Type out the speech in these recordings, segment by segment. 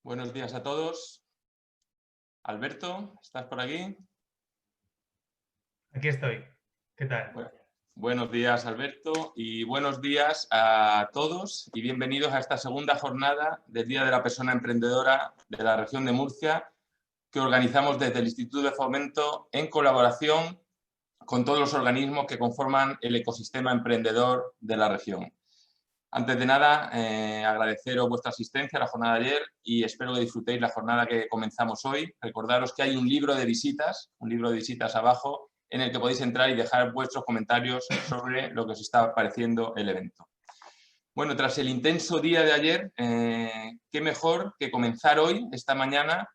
Buenos días a todos. Alberto, ¿estás por aquí? Aquí estoy. ¿Qué tal? Bueno, buenos días, Alberto, y buenos días a todos y bienvenidos a esta segunda jornada del Día de la Persona Emprendedora de la región de Murcia que organizamos desde el Instituto de Fomento en colaboración con todos los organismos que conforman el ecosistema emprendedor de la región. Antes de nada, agradeceros vuestra asistencia a la jornada de ayer y espero que disfrutéis la jornada que comenzamos hoy. Recordaros que hay un libro de visitas abajo, en el que podéis entrar y dejar vuestros comentarios sobre lo que os está pareciendo el evento. Bueno, tras el intenso día de ayer, qué mejor que comenzar hoy, esta mañana,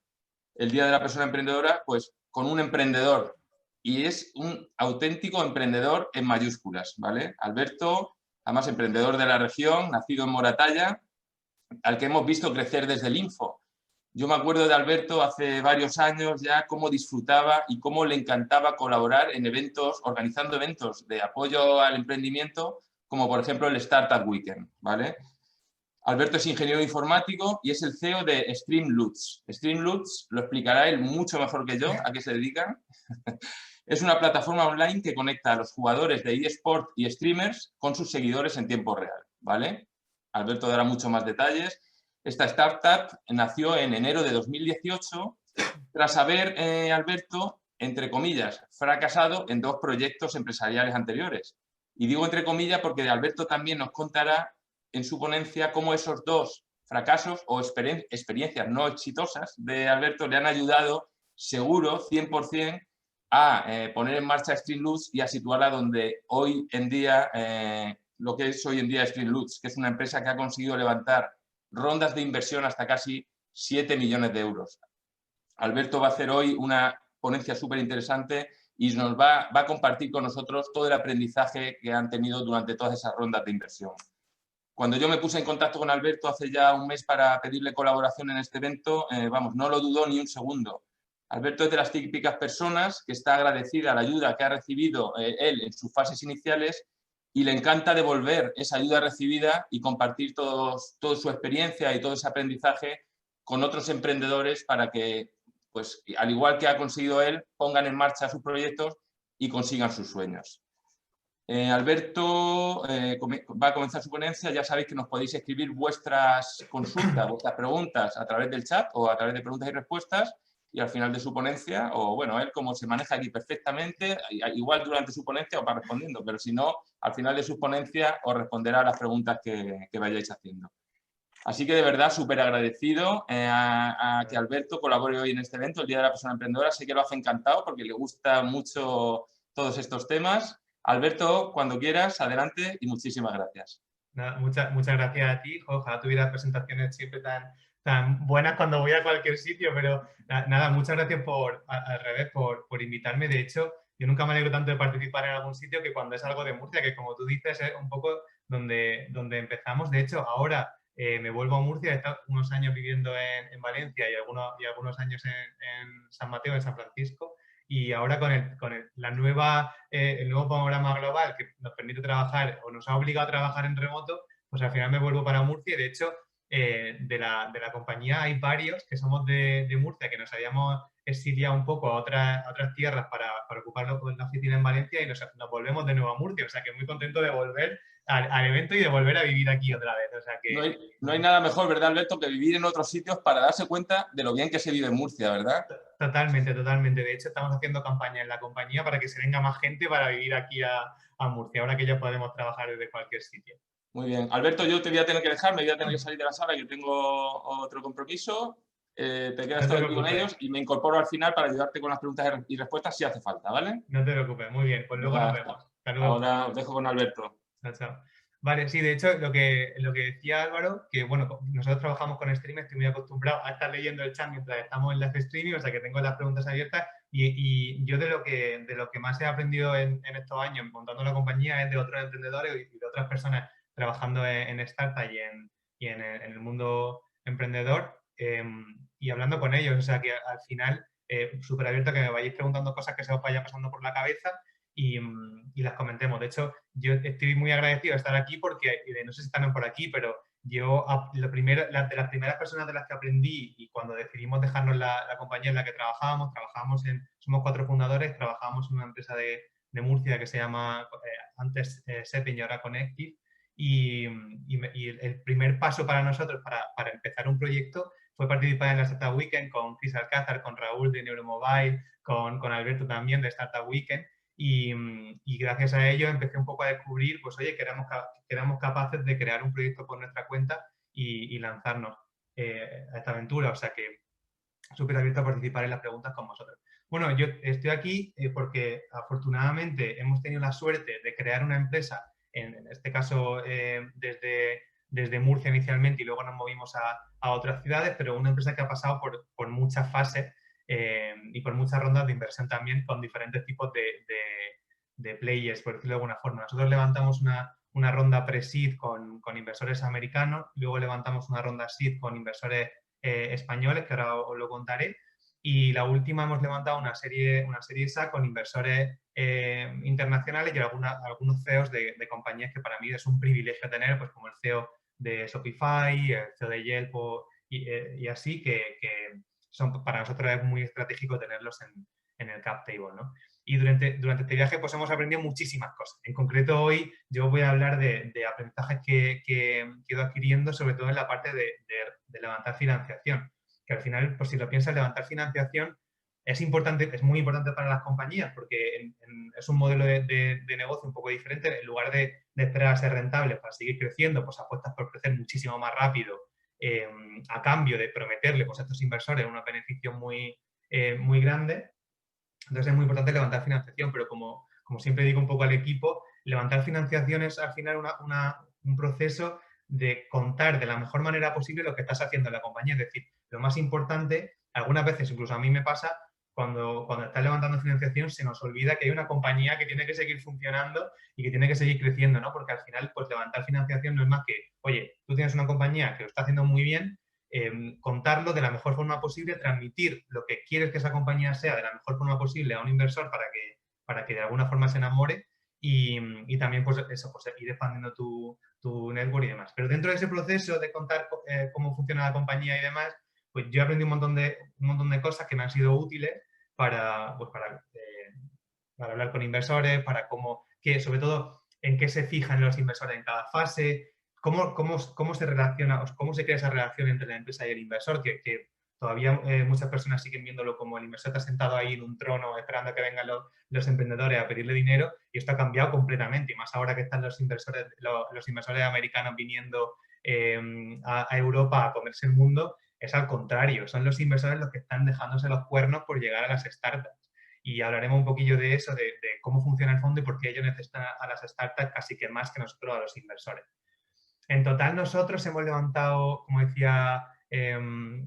el Día de la Persona Emprendedora, pues con un emprendedor. Y es un auténtico emprendedor en mayúsculas, ¿vale? Alberto, además emprendedor de la región, nacido en Moratalla, al que hemos visto crecer desde el Info. Yo me acuerdo de Alberto hace varios años ya cómo disfrutaba y cómo le encantaba colaborar en eventos, organizando eventos de apoyo al emprendimiento, como por ejemplo el Startup Weekend, ¿vale? Alberto es ingeniero informático y es el CEO de Streamloots. Streamloots, lo explicará él mucho mejor que yo, a qué se dedican. Es una plataforma online que conecta a los jugadores de eSport y streamers con sus seguidores en tiempo real, ¿vale? Alberto dará mucho más detalles. Esta startup nació en enero de 2018 tras haber, Alberto, entre comillas, fracasado en dos proyectos empresariales anteriores. Y digo entre comillas porque Alberto también nos contará en su ponencia cómo esos dos fracasos o experiencias no exitosas de Alberto le han ayudado, seguro, 100%, a poner en marcha Streamloots y a situarla donde hoy en día, lo que es hoy en día Streamloots, que es una empresa que ha conseguido levantar rondas de inversión hasta casi 7 millones de euros. Alberto va a hacer hoy una ponencia súper interesante y nos va a compartir con nosotros todo el aprendizaje que han tenido durante todas esas rondas de inversión. Cuando yo me puse en contacto con Alberto hace ya un mes para pedirle colaboración en este evento, vamos, no lo dudó ni un segundo. Alberto es de las típicas personas que está agradecida a la ayuda que ha recibido él en sus fases iniciales y le encanta devolver esa ayuda recibida y compartir toda su experiencia y todo ese aprendizaje con otros emprendedores para que, pues, al igual que ha conseguido él, pongan en marcha sus proyectos y consigan sus sueños. Alberto va a comenzar su ponencia. Ya sabéis que nos podéis escribir vuestras consultas, vuestras preguntas a través del chat o a través de preguntas y respuestas, y al final de su ponencia, o bueno, él como se maneja aquí perfectamente, igual durante su ponencia os va respondiendo, pero si no, al final de su ponencia os responderá a las preguntas que vayáis haciendo. Así que de verdad súper agradecido a que Alberto colabore hoy en este evento, el Día de la Persona Emprendedora. Sé que lo hace encantado porque le gusta mucho todos estos temas. Alberto, cuando quieras, adelante y muchísimas gracias. Nada, muchas gracias a ti. Ojalá tuvieras presentaciones siempre tan buenas cuando voy a cualquier sitio, pero nada, muchas gracias al revés, por invitarme. De hecho, yo nunca me alegro tanto de participar en algún sitio que cuando es algo de Murcia, que como tú dices, es un poco donde empezamos. De hecho, ahora me vuelvo a Murcia, he estado unos años viviendo en Valencia y algunos años en San Mateo, en San Francisco. Y ahora el nuevo panorama global que nos permite trabajar o nos ha obligado a trabajar en remoto, pues al final me vuelvo para Murcia. Y de hecho, de la compañía hay varios que somos de Murcia, que nos habíamos exiliado un poco a otras tierras para ocupar la oficina en Valencia y nos volvemos de nuevo a Murcia. O sea que muy contento de volver al evento y de volver a vivir aquí otra vez. O sea que... No hay nada mejor, ¿verdad, Alberto?, que vivir en otros sitios para darse cuenta de lo bien que se vive en Murcia, ¿verdad? Totalmente, totalmente. De hecho, estamos haciendo campaña en la compañía para que se venga más gente para vivir aquí a Murcia, ahora que ya podemos trabajar desde cualquier sitio. Muy bien. Alberto, yo te voy a tener que dejar, me voy a tener que salir de la sala, yo tengo otro compromiso. Te quedas No te todo el día con preocupes, ellos y me incorporo al final para ayudarte con las preguntas y respuestas si hace falta, ¿vale? no te preocupes. Muy bien, pues luego Venga, nos vemos. Hasta luego. ahora os dejo con Alberto. Chao, chao. Vale, sí, de hecho, lo que decía Álvaro, que bueno, nosotros trabajamos con streaming, estoy muy acostumbrado a estar leyendo el chat mientras estamos en live streaming, o sea que tengo las preguntas abiertas y yo de lo que más he aprendido en estos años montando la compañía es de otros emprendedores y de otras personas trabajando en startup y en el mundo emprendedor y hablando con ellos, o sea que al final súper abierto a que me vayáis preguntando cosas que se os vaya pasando por la cabeza. y las comentemos. De hecho, yo estoy muy agradecido de estar aquí porque, no sé si están por aquí, pero yo, de las primeras personas de las que aprendí y cuando decidimos dejarnos la compañía en la que trabajábamos somos 4 fundadores, trabajábamos en una empresa de Murcia que se llama antes Setting y ahora Connective, y el primer paso para nosotros para empezar un proyecto fue participar en la Startup Weekend con Chris Alcázar, con Raúl de Neuromobile, con Alberto también de Startup Weekend, y gracias a ello empecé un poco a descubrir, pues oye, que éramos capaces de crear un proyecto por nuestra cuenta y lanzarnos a esta aventura. O sea que súper abierto a participar en las preguntas con vosotros. Bueno, yo estoy aquí porque afortunadamente hemos tenido la suerte de crear una empresa, en este caso desde Murcia inicialmente y luego nos movimos a otras ciudades, pero una empresa que ha pasado por muchas fases y por muchas rondas de inversión también con diferentes tipos de players, por decirlo de alguna forma. Nosotros levantamos una ronda pre-seed con inversores americanos, luego levantamos una ronda seed con inversores españoles, que ahora os lo contaré, y la última hemos levantado una serie SA con inversores internacionales y algunos CEOs de compañías que para mí es un privilegio tener, pues como el CEO de Shopify, el CEO de Yelp y así, que para nosotros es muy estratégico tenerlos en el cap table, ¿no? Y durante este viaje pues hemos aprendido muchísimas cosas. En concreto hoy yo voy a hablar de aprendizajes que he ido adquiriendo, sobre todo en la parte de levantar financiación. Que al final, pues si lo piensas, levantar financiación es importante, es muy importante para las compañías porque es un modelo de negocio un poco diferente. En lugar de esperar a ser rentable para seguir creciendo, pues apuestas por crecer muchísimo más rápido a cambio de prometerle pues, a estos inversores unos beneficios muy grandes. Entonces es muy importante levantar financiación, pero como siempre digo un poco al equipo, levantar financiación es al final un proceso de contar de la mejor manera posible lo que estás haciendo en la compañía. Es decir, lo más importante, algunas veces incluso a mí me pasa, cuando estás levantando financiación se nos olvida que hay una compañía que tiene que seguir funcionando y que tiene que seguir creciendo, ¿no? Porque al final, pues levantar financiación no es más que, oye, tú tienes una compañía que lo está haciendo muy bien, contarlo de la mejor forma posible, transmitir lo que quieres que esa compañía sea de la mejor forma posible a un inversor para que de alguna forma se enamore y también pues eso, pues ir expandiendo tu network y demás. Pero dentro de ese proceso de contar cómo funciona la compañía y demás, pues yo he aprendido un montón de cosas que me han sido útiles para hablar con inversores, sobre todo en qué se fijan los inversores en cada fase, cómo se relaciona, cómo se crea esa relación entre la empresa y el inversor, que todavía muchas personas siguen viéndolo como el inversor está sentado ahí en un trono esperando a que vengan los emprendedores a pedirle dinero, y esto ha cambiado completamente, y más ahora que están los inversores americanos viniendo a Europa a comerse el mundo, es al contrario, son los inversores los que están dejándose los cuernos por llegar a las startups. Y hablaremos un poquillo de eso, de cómo funciona el fondo y por qué ellos necesitan a las startups casi que más que nosotros a los inversores. En total nosotros hemos levantado, como decía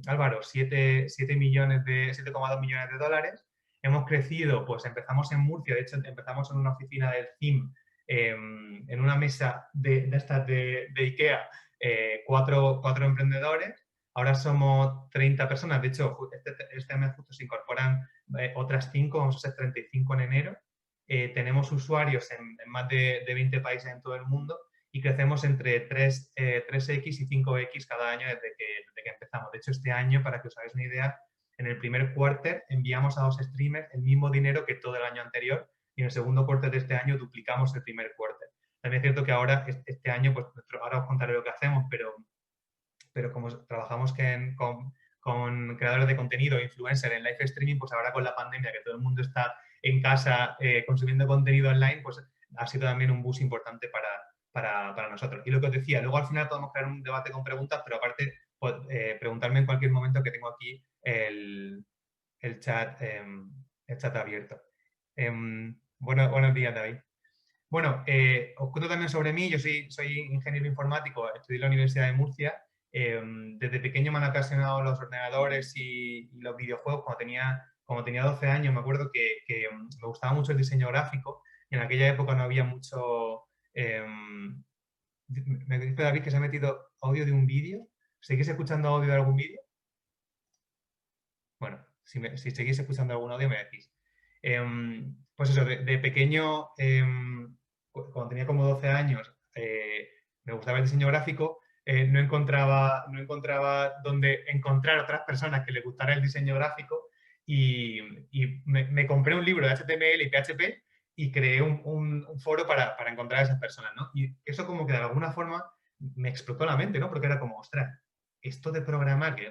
Álvaro, 7,2 millones de dólares. Hemos crecido, pues empezamos en Murcia, de hecho empezamos en una oficina del CIM, en una mesa de estas de IKEA, 4 emprendedores. Ahora somos 30 personas, de hecho este mes justo se incorporan otras 5, vamos a ser 35 en enero. Tenemos usuarios en más de 20 países en todo el mundo y crecemos entre 3x y 5x cada año desde que empezamos. De hecho, este año, para que os hagáis una idea, en el primer quarter enviamos a 2 streamers el mismo dinero que todo el año anterior y en el segundo quarter de este año duplicamos el primer quarter. También es cierto que ahora, este año, pues ahora os contaré lo que hacemos, pero como trabajamos con creadores de contenido, influencers en live streaming, pues ahora con la pandemia, que todo el mundo está en casa consumiendo contenido online, pues ha sido también un boost importante para nosotros. Y lo que os decía, luego al final podemos crear un debate con preguntas, pero aparte preguntarme en cualquier momento, que tengo aquí el chat abierto. Buenos días, David. Bueno, os cuento también sobre mí. Yo soy ingeniero informático, estudié en la Universidad de Murcia. Desde pequeño me han apasionado los ordenadores y los videojuegos. Cuando tenía 12 años me acuerdo que me gustaba mucho el diseño gráfico y en aquella época no había mucho... me dice David que se ha metido audio de un vídeo. ¿Seguís escuchando audio de algún vídeo? Bueno, si seguís escuchando algún audio me decís. pues eso, de pequeño, cuando tenía como 12 años, me gustaba el diseño gráfico, no encontraba dónde encontrar otras personas que les gustara el diseño gráfico y me compré un libro de HTML y PHP y creé un foro para encontrar a esas personas, ¿no? Y eso como que de alguna forma me explotó la mente, ¿no? Porque era como, ostras, esto de programar, que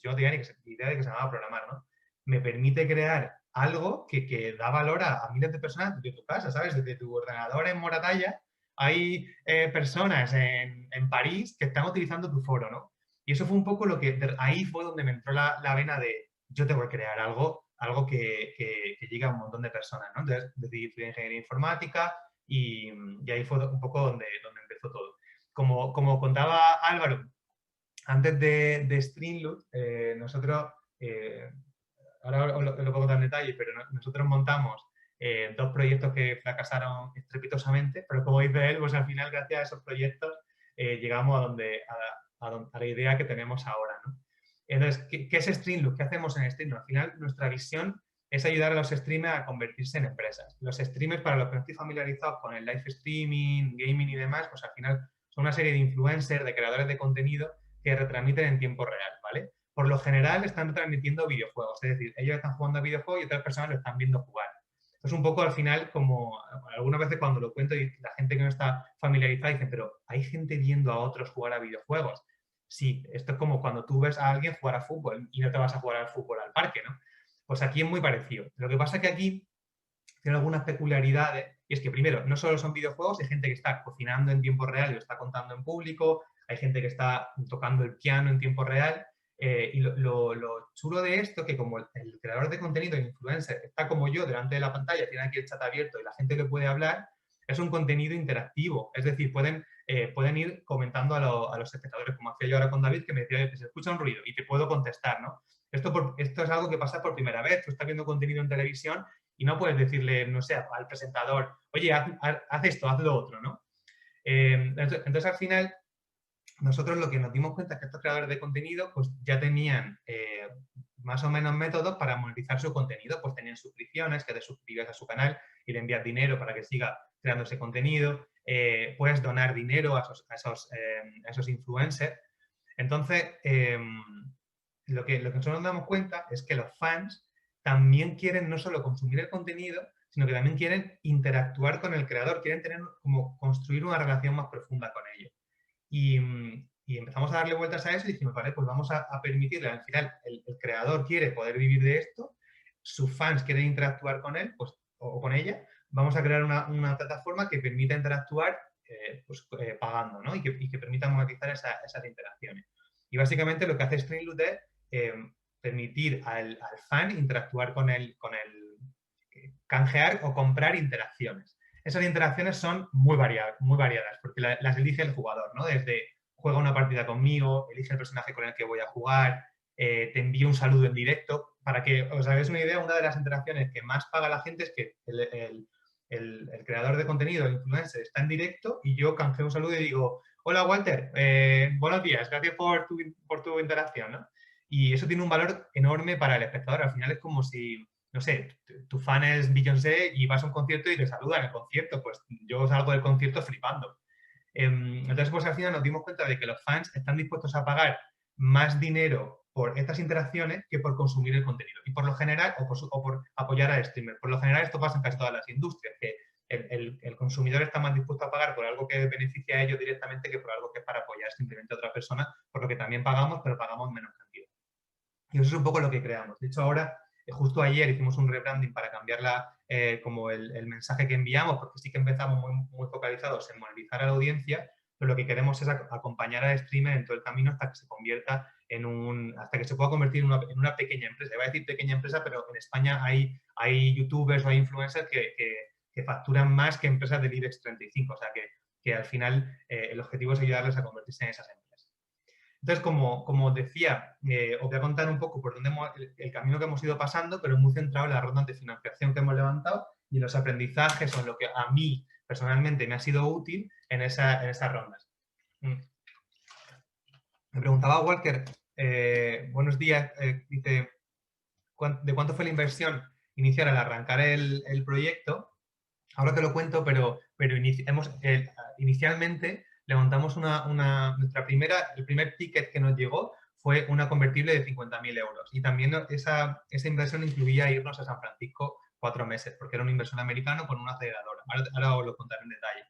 yo no tenía ni idea de que se llamaba programar, ¿no? Me permite crear algo que da valor a miles de personas de tu casa, ¿sabes? Desde tu ordenador en Moratalla hay personas en París que están utilizando tu foro, ¿no? Y eso fue un poco lo que, ahí fue donde me entró la vena de yo tengo que crear algo que llegue a un montón de personas, ¿no? Entonces decidí estudiar ingeniería informática y ahí fue un poco donde empezó todo. Como contaba Álvaro, antes de Streamlit, nosotros, ahora os lo puedo contar en detalle, pero nosotros montamos dos proyectos que fracasaron estrepitosamente, pero como dice él, pues al final, gracias a esos proyectos, llegamos a la idea que tenemos ahora, ¿no? Entonces, ¿qué es Streamlit? ¿Qué hacemos en Streamlit? Al final, nuestra visión es ayudar a los streamers a convertirse en empresas. Los streamers, para los que no estoy familiarizados con el live streaming, gaming y demás, pues al final son una serie de influencers, de creadores de contenido que retransmiten en tiempo real, ¿vale? Por lo general están transmitiendo videojuegos, es decir, ellos están jugando a videojuegos y otras personas lo están viendo jugar. Es un poco al final como algunas veces cuando lo cuento y la gente que no está familiarizada dice, pero hay gente viendo a otros jugar a videojuegos. Sí, esto es como cuando tú ves a alguien jugar a fútbol y no te vas a jugar al fútbol al parque, ¿no? Pues aquí es muy parecido. Lo que pasa es que aquí tiene algunas peculiaridades y es que primero, no solo son videojuegos, hay gente que está cocinando en tiempo real y lo está contando en público, hay gente que está tocando el piano en tiempo real y lo chulo de esto que como el creador de contenido, el influencer, está como yo delante de la pantalla, tiene aquí el chat abierto y la gente que puede hablar, es un contenido interactivo, es decir, pueden ir comentando a los espectadores, como hacía yo ahora con David, que me decía que se escucha un ruido y te puedo contestar, ¿no? Esto es algo que pasa por primera vez, tú estás viendo contenido en televisión y no puedes decirle, no sé, al presentador, oye, haz esto, haz lo otro, ¿no? Entonces, al final, nosotros lo que nos dimos cuenta es que estos creadores de contenido pues ya tenían más o menos métodos para monetizar su contenido, pues tenían suscripciones, que te suscribes a su canal y le envías dinero para que siga creando ese contenido, puedes donar dinero a esos influencers. Entonces, lo que nosotros nos damos cuenta es que los fans también quieren no solo consumir el contenido, sino que también quieren interactuar con el creador, quieren tener como construir una relación más profunda con ellos. Y empezamos a darle vueltas a eso y dijimos, vale, pues vamos a permitirle, al final el creador quiere poder vivir de esto, sus fans quieren interactuar con él pues, o con ella, vamos a crear una plataforma que permita interactuar pagando, ¿no? Y que permita monetizar esas interacciones. Y básicamente lo que hace Streamlit es permitir al fan interactuar con el canjear o comprar interacciones. Esas interacciones son muy variadas porque las elige el jugador, ¿no? Desde juega una partida conmigo, elige el personaje con el que voy a jugar, te envío un saludo en directo. Para que os hagáis una idea, una de las interacciones que más paga la gente es que el creador de contenido, el influencer, está en directo y yo canjeo un saludo y digo, hola Walter, buenos días, gracias por tu interacción, ¿no? Y eso tiene un valor enorme para el espectador. Al final es como si, no sé, tu fan es Beyoncé y vas a un concierto y te saludan en el concierto, pues yo salgo del concierto flipando. Entonces, pues al final nos dimos cuenta de que los fans están dispuestos a pagar más dinero por estas interacciones que por consumir el contenido. Y por lo general, o por apoyar al streamer. Por lo general esto pasa en casi todas las industrias, que el consumidor está más dispuesto a pagar por algo que beneficia a ellos directamente que por algo que es para apoyar simplemente a otra persona, por lo que también pagamos, pero pagamos menos cantidad. Y eso es un poco lo que creamos. De hecho, ahora, justo ayer hicimos un rebranding para cambiarla como el mensaje que enviamos, porque sí que empezamos muy focalizados en monetizar a la audiencia, pero lo que queremos es acompañar al streamer en todo el camino hasta que se convierta hasta que se pueda convertir en una pequeña empresa. Iba a decir pequeña empresa, pero en España hay youtubers o hay influencers que facturan más que empresas del IBEX 35. O sea que al final el objetivo es ayudarles a convertirse en esas empresas. Entonces, como decía, os voy a contar un poco por dónde el camino que hemos ido pasando, pero muy centrado en las rondas de financiación que hemos levantado y en los aprendizajes o en lo que a mí personalmente me ha sido útil en esas rondas. Me preguntaba Walker, buenos días, dice, ¿de cuánto fue la inversión iniciar al arrancar el proyecto. Ahora te lo cuento, pero inicialmente le montamos el primer ticket que nos llegó fue una convertible de 50.000 euros. Y también esa inversión incluía irnos a San Francisco 4 meses, porque era un inversor americano con una aceleradora. Ahora os lo contaré en detalle.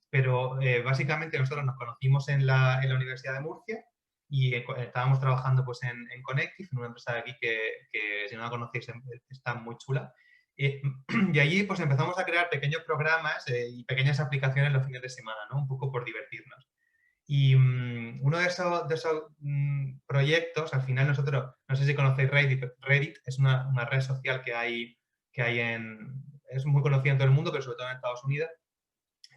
Pero básicamente nosotros nos conocimos en la Universidad de Murcia y estábamos trabajando pues, en Connective, en una empresa de aquí que si no la conocéis está muy chula. Y allí pues empezamos a crear pequeños programas y pequeñas aplicaciones los fines de semana, ¿no? Un poco por divertirnos. Y uno de esos proyectos, al final nosotros, no sé si conocéis Reddit es una red social que hay es muy conocida en todo el mundo, pero sobre todo en Estados Unidos.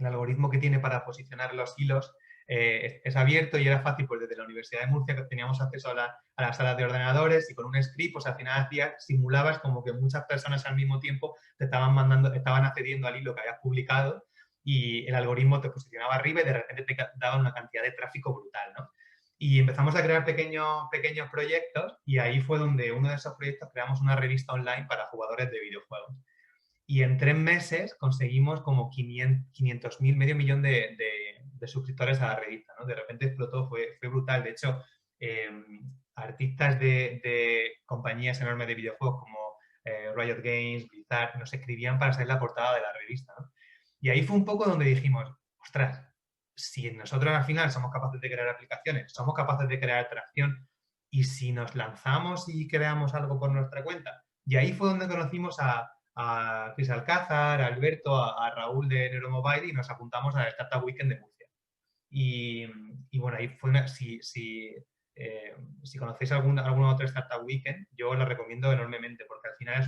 El algoritmo que tiene para posicionar los hilos es abierto y era fácil, pues desde la Universidad de Murcia que teníamos acceso a las salas de ordenadores y con un script, pues al final simulabas como que muchas personas al mismo tiempo te estaban accediendo al hilo que habías publicado y el algoritmo te posicionaba arriba y de repente te daba una cantidad de tráfico brutal, ¿no? Y empezamos a crear pequeños proyectos y ahí fue donde uno de esos proyectos creamos una revista online para jugadores de videojuegos. Y en 3 meses conseguimos como 500.000, medio millón de suscriptores a la revista, ¿no? De repente explotó, fue brutal. De hecho, artistas de compañías enormes de videojuegos como Riot Games, Blizzard, nos escribían para ser la portada de la revista, ¿no? Y ahí fue un poco donde dijimos, ostras, si nosotros al final somos capaces de crear aplicaciones, somos capaces de crear atracción, y si nos lanzamos y creamos algo por nuestra cuenta. Y ahí fue donde conocimos a Chris Alcázar, a Alberto, a Raúl de Neuromobile y nos apuntamos al Startup Weekend de Murcia. Y bueno, ahí fue si conocéis alguna otra Startup Weekend, yo la recomiendo enormemente porque al final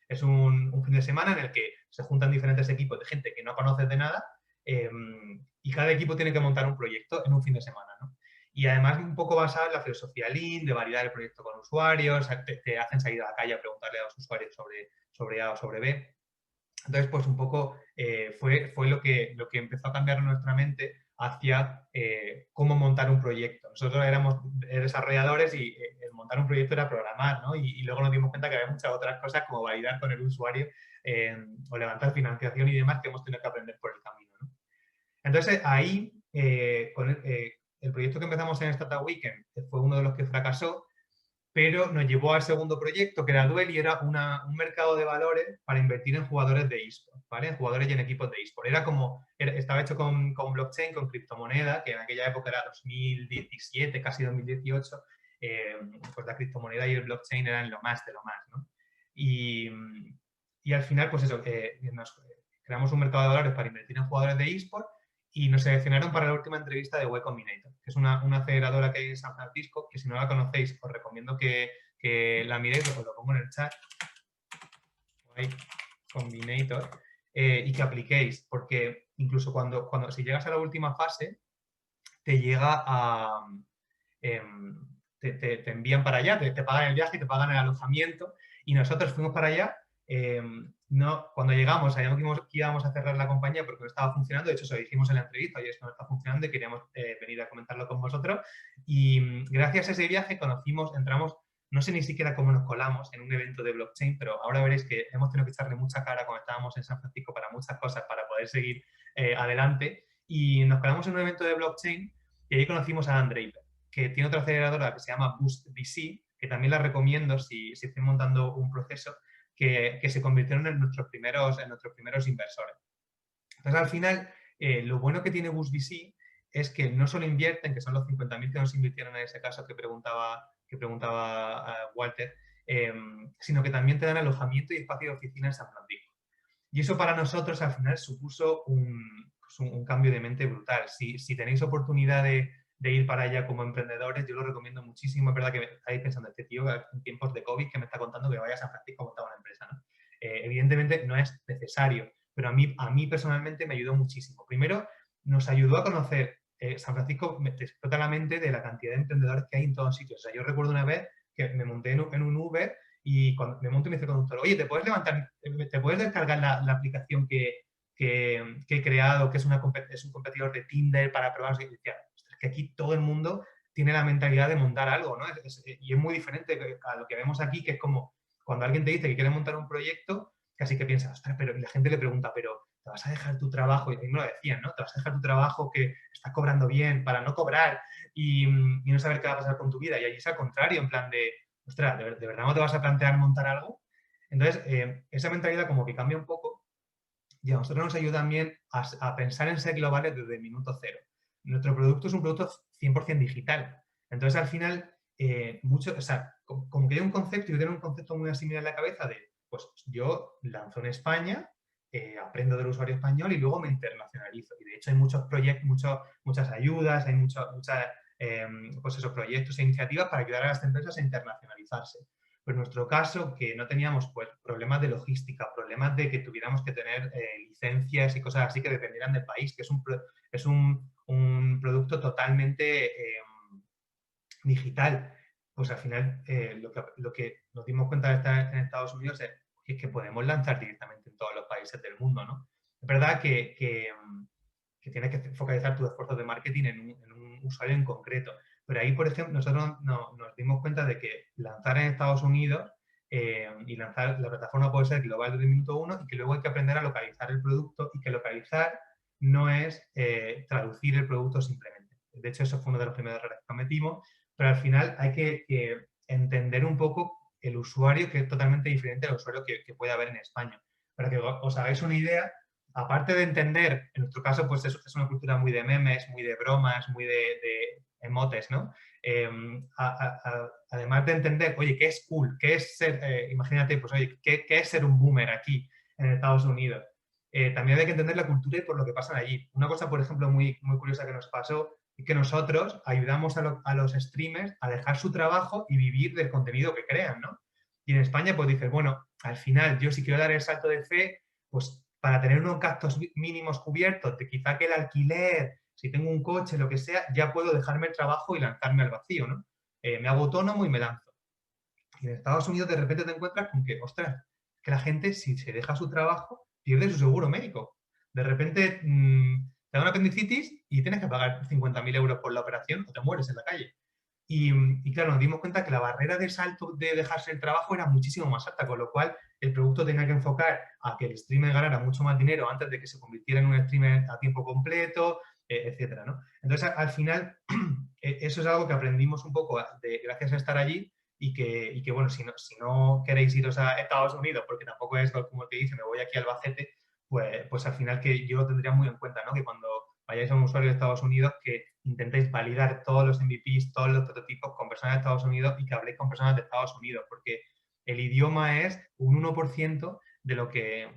es un fin de semana en el que se juntan diferentes equipos de gente que no conoces de nada y cada equipo tiene que montar un proyecto en un fin de semana, ¿no? Y además un poco basado en la filosofía Lean, de validar el proyecto con usuarios, te hacen salir a la calle a preguntarle a los usuarios sobre A o sobre B. Entonces, pues un poco fue lo que empezó a cambiar nuestra mente hacia cómo montar un proyecto. Nosotros éramos desarrolladores y montar un proyecto era programar, ¿no? Y luego nos dimos cuenta que había muchas otras cosas como validar con el usuario o levantar financiación y demás que hemos tenido que aprender por el camino, ¿no? Entonces, ahí, el proyecto que empezamos en Startup Weekend fue uno de los que fracasó, pero nos llevó al segundo proyecto, que era Duel, y era un mercado de valores para invertir en jugadores de eSport, ¿vale? En jugadores y en equipos de eSport. Estaba hecho con blockchain, con criptomoneda, que en aquella época era 2017, casi 2018, pues la criptomoneda y el blockchain eran lo más de lo más, ¿no? Y al final, pues eso, creamos un mercado de valores para invertir en jugadores de eSport y nos seleccionaron para la última entrevista de Y Combinator, que es una aceleradora que hay en San Francisco, que si no la conocéis os recomiendo que la miréis, os lo pongo en el chat, Y Combinator, y que apliquéis, porque incluso si llegas a la última fase, te llega a... te envían para allá, te pagan el viaje y te pagan el alojamiento, y nosotros fuimos para allá. Cuando llegamos sabíamos que íbamos a cerrar la compañía porque no estaba funcionando, de hecho eso lo dijimos en la entrevista, oye, esto no está funcionando y queríamos venir a comentarlo con vosotros y gracias a ese viaje entramos, no sé ni siquiera cómo nos colamos en un evento de blockchain, pero ahora veréis que hemos tenido que echarle mucha cara cuando estábamos en San Francisco para muchas cosas para poder seguir adelante y nos colamos en un evento de blockchain y ahí conocimos a Dan Draper, que tiene otra aceleradora que se llama Boost VC, que también la recomiendo si estoy montando un proceso, que se convirtieron en nuestros primeros inversores. Entonces, al final, lo bueno que tiene Boost VC es que no solo invierten, que son los 50.000 que nos invirtieron en ese caso que preguntaba Walter, sino que también te dan alojamiento y espacio de oficina en San Francisco. Y eso para nosotros al final supuso un cambio de mente brutal. Si tenéis oportunidad de ir para allá como emprendedores, yo lo recomiendo muchísimo. Es verdad que estáis pensando, este tío en tiempos de COVID que me está contando que vaya a San Francisco a montar una empresa, ¿no? Evidentemente no es necesario, pero a mí personalmente me ayudó muchísimo. Primero, nos ayudó a conocer San Francisco, me explota la mente de la cantidad de emprendedores que hay en todos sitios. O sea, yo recuerdo una vez que me monté en un Uber y cuando me monto y me dice el conductor, oye, ¿te puedes descargar la aplicación que he creado, que es un competidor de Tinder para probar? Y decía, que aquí todo el mundo tiene la mentalidad de montar algo, ¿no? Y es muy diferente a lo que vemos aquí, que es como cuando alguien te dice que quiere montar un proyecto, casi que piensas, ostras, pero y la gente le pregunta, pero ¿te vas a dejar tu trabajo? Y a mí me lo decían, ¿no? ¿Te vas a dejar tu trabajo que estás cobrando bien para no cobrar y no saber qué va a pasar con tu vida? Y allí es al contrario, en plan de, ostras, ¿de verdad no te vas a plantear montar algo? Entonces, esa mentalidad como que cambia un poco y a nosotros nos ayuda también a pensar en ser globales desde el minuto cero. Nuestro producto es un producto 100% digital. Entonces, al final, o sea, como que hay un concepto, yo tengo un concepto muy similar en la cabeza de, pues yo lanzo en España, aprendo del usuario español y luego me internacionalizo. Y de hecho hay muchos proyectos, muchas ayudas, hay muchos pues esos proyectos e iniciativas para ayudar a las empresas a internacionalizarse. Pues en nuestro caso, que no teníamos pues, problemas de logística, problemas de que tuviéramos que tener licencias y cosas así que dependieran del país, que es un producto totalmente digital. Pues al final lo que nos dimos cuenta de estar en Estados Unidos es que podemos lanzar directamente en todos los países del mundo, ¿no? Es verdad que tienes que focalizar tus esfuerzos de marketing en un usuario en concreto. Pero ahí, por ejemplo, nosotros nos dimos cuenta de que lanzar en Estados Unidos y lanzar la plataforma puede ser global desde el minuto uno y que luego hay que aprender a localizar el producto y que localizar no es traducir el producto simplemente. De hecho, eso fue uno de los primeros errores que cometimos, pero al final hay que entender un poco el usuario, que es totalmente diferente al usuario que puede haber en España. Para que os hagáis una idea, aparte de entender, en nuestro caso, pues es una cultura muy de memes, muy de bromas, muy de emotes, ¿no? Además de entender, oye, ¿qué es cool? ¿Qué es ser, imagínate, pues, oye, ¿qué es ser un boomer aquí en Estados Unidos? También hay que entender la cultura y por lo que pasa allí. Una cosa, por ejemplo, muy, muy curiosa que nos pasó es que nosotros ayudamos a los streamers a dejar su trabajo y vivir del contenido que crean, ¿no? Y en España, pues dices, bueno, al final, yo si quiero dar el salto de fe, pues para tener unos gastos mínimos cubiertos, de quizá que el alquiler, si tengo un coche, lo que sea, ya puedo dejarme el trabajo y lanzarme al vacío, ¿no? Me hago autónomo y me lanzo. Y en Estados Unidos de repente te encuentras con que, ostras, que la gente si se deja su trabajo pierde su seguro médico. De repente te da una apendicitis y tienes que pagar 50.000 euros por la operación o te mueres en la calle. Y claro, nos dimos cuenta que la barrera de salto de dejarse el trabajo era muchísimo más alta, con lo cual el producto tenía que enfocar a que el streamer ganara mucho más dinero antes de que se convirtiera en un streamer a tiempo completo, etcétera, ¿no? Entonces, al final, eso es algo que aprendimos un poco gracias a estar allí y que bueno, si no queréis iros a Estados Unidos, porque tampoco es como te dice, me voy aquí al Albacete, pues al final que yo lo tendría muy en cuenta, ¿no? Que cuando vayáis a un usuario de Estados Unidos, que intentéis validar todos los MVPs, todos los prototipos con personas de Estados Unidos y que habléis con personas de Estados Unidos, porque el idioma es un 1% de lo que